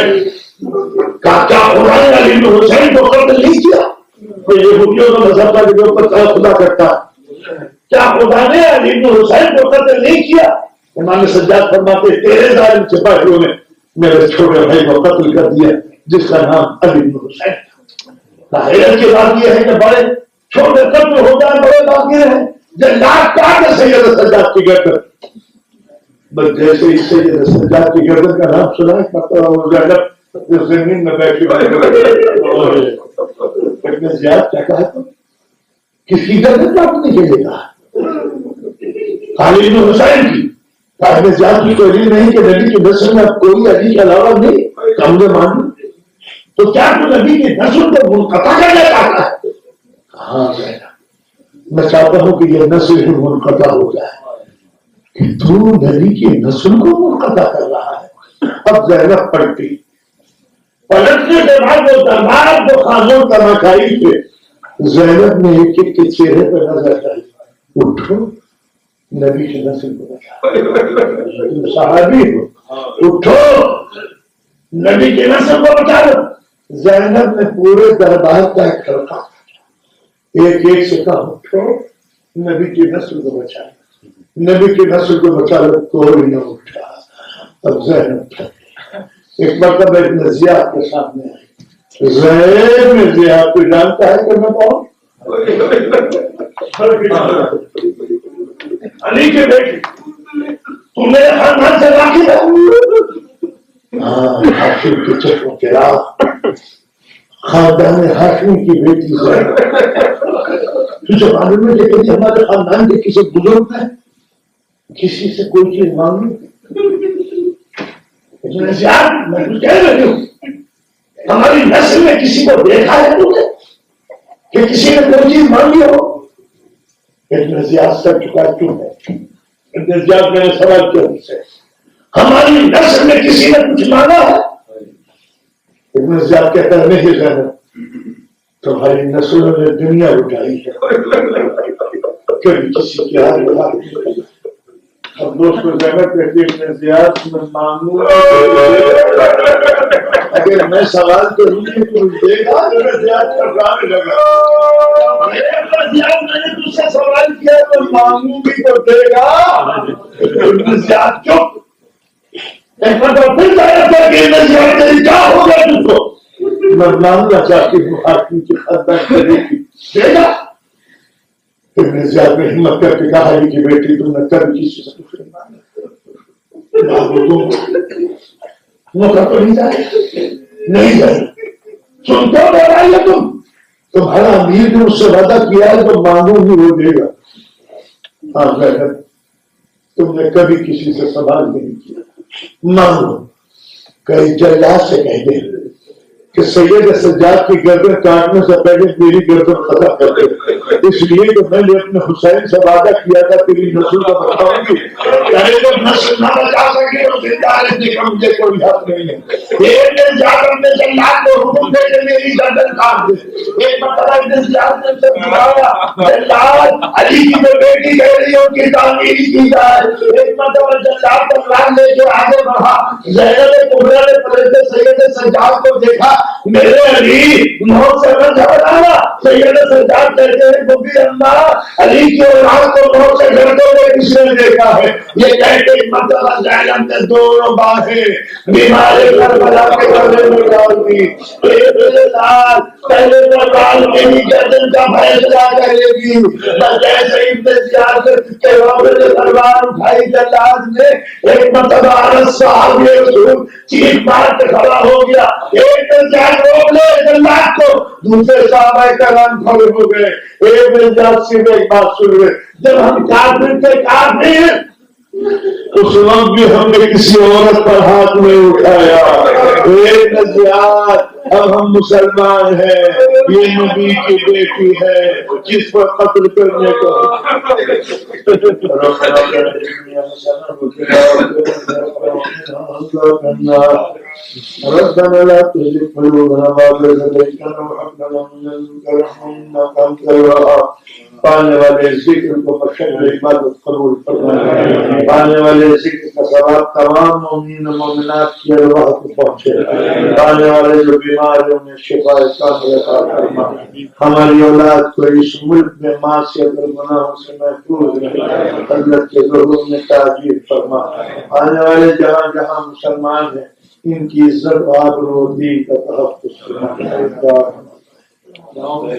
کا کیا خدا نے علی بن حسین کو قتل نہیں کیا؟ تو یہ یہودیوں کا مذہب کا جو اوپر خدا کرتا ہے، کیا خدا نے علی بن حسین کو قتل نہیں کیا؟ امام سجاد فرماتے تیرے ظالم سپاہیوں نے میرے چھوٹے بھائی کو قتل کر دیا جس کا نام علی بن حسین تھا۔ حیرت کی بات یہ ہے کہ بڑے چھوٹے قتل ہو جائیں بڑے باقی رہے، جلات کاٹ سید سجاد کی گردن، بس جیسے اس سید سجاد کی گردن کا نام سنا مطلب زینب زمین میں بیٹھی ابن زیاد کیا کہا تھا کس کی گردن کاٹنے کے لیے کہا؟ علی بن حسین کی۔ ابن زیاد کی کوئی نہیں کہ نبی کی نسل میں اب کوئی علی کے علاوہ نہیں، کم نے مان تو کیا تو نبی کی نسل کو منقطع کرنا چاہتا ہے؟ ہاں زینب میں چاہتا ہوں کہ یہ نسل ہی منقطع ہو جائے کہ تو نبی کی نسل کو منقطع کر رہا ہے۔ اب زینب پلٹی، پلٹنے کے بعد وہ دربار کو خانوں تماشائی تھے، زینب نے ایک ایک کے چہرے پہ نظر ڈالی، اٹھو نبی کی نسل کو بچا، تم صحابی ہو اٹھو نبی کی نسل کو بچا لو۔ زینب نے پورے دربار کا ایک کھڑکا ایک ایک سے کہا اٹھو نبی کی نسل کو بچا لو، نبی کی نسل کو بچا لو، کوئی نہ اٹھا۔ اب زینب ایک مرتبہ ابن زیاد کے سامنے آئی، زینب زیاد کو جانتا ہے کہ میں کون؟ علی کے بیٹے، تم میرے خاندان سے واقف ہے؟ ہاں، ہاشم کے چشم کے راہ خاندان ہاشمی کی بیٹی زینب۔ تجھے معلوم ہے کہ کبھی ہمارے خاندان کے کسی بزرگ نے کسی سے کوئی چیز مانگی؟ میں کچھ کہہ رہی ہوں ہماری نسل میں کسی کو دیکھا ہے تم نے کہ کسی نے کوئی چیز مانگی ہو؟ ابن زیاد سر چکا کیوں ہے؟ ابن زیاد میں نے سوال کیا ان سے ہماری نسل میں کسی نے کچھ مانگا ہے؟ ابن زیاد کہتا ہے نہیں زینب تمہاری نسلوں نے دنیا اٹھائی ہے، کبھی کسی کی حال اب دوست کو زحمت کہتے ہیں زیاد میں مانگوں اگر میں سوال کروں گی تو دے گا زیاد کا کام لگا زیاد میں نے تجھ سے سوال کیا تو مانگوں گی تو دے گا زیاد چپ کیا ہوگا تم کو میں مانگنا چاہتی ہوں حاکم کی خدمت کرے گی دے گا ابن زیاد نے ہمت کر کے کہا کہ بیٹی تم نے کبھی کسی سے کچھ نہیں مانگا موقع تو نہیں جائے سن کر بتائیے تمہارا امیر نے اس سے وعدہ کیا ہے تو مانگوں گی وہ دے گا ہاں بہن تم نے کبھی کسی سے سوال نہیں کیا مانگو کئی جلاد سے کہہ دے کہ سید سجاد کی گردن کاٹنے سے پہلے میری گردن ختم کر دے اس لیے کہ میں نے اپنے حسین سے وعدہ کیا تھا تیری نسل کا بتاؤں گی چاہے وہ نسل نہ بچا سکے اور زندہ رہنے کا مجھے کوئی حق نہیں ہے ایک دن جا کر اپنے جلاد کو حکم دے کہ میری گردن کاٹ دے ایک مرتبہ ابن زیاد نے سے بلایا جلاد علی کی جو بیٹی کہہ رہی ہے ان کی تعمیر کی جائے ایک مرتبہ جلاد تلوار لے کے آگے بڑھا زینب کبریٰ نے پلے سید سجاد کو دیکھا میرے علی موت سے نہ گھبرانا سید سجاد کہتے ہیں بوبی اللہ علی کی اولاد کو موت سے ڈرتے ہوئے کس نے دیکھا ہے یہ کہتے ایک مرتبہ زینب نے دونوں باہیں بیمار کربلا کے گلے میں ڈال دی ایک ساتھ پہلے تو ڈال کے ہی گردن کا فیصلہ کرے گی جیسے ابن زیاد کے روبے نے تلوار اٹھائی جلاد نے ایک مرتبہ انس صحابی رسول چیخ مار کے کھڑا ہو گیا ایک دن زیاد روک لے جلاد کو دوسرے صحابہ کرام کھڑے ہو گئے ایک دن زیاد سے ایک بات سن رہے جب ہم کافر تھے کافر اس وقت بھی ہم نے کسی عورت پر ہاتھ نہیں اٹھایا ایک زیاد اب ہم مسلمان ہیں یہ نبی کی بیٹی ہے جس پر قتل کرنے کو ربنا لا تزغ قلوبنا بعد إذ هديتنا وهب لنا من لدنك رحمة إنك أنت الوهاب پانے والے ذکر کو بخشش عبادت قبول فرمائے پانے والے ذکر کا ثواب تمام مومنین و مومنات کی ارواح کو پہنچے پانے والے جو بیمار ہیں انہیں شفا کاملہ عطا فرما ہماری اولاد کو اس ملک میں معصیت اور گناہوں سے محفوظ رکھے حضرت کے ظہور میں تعجیل فرما آنے والے جہاں جہاں مسلمان ہیں ان کی عزت و آبرو و دین کا تحفظ فرما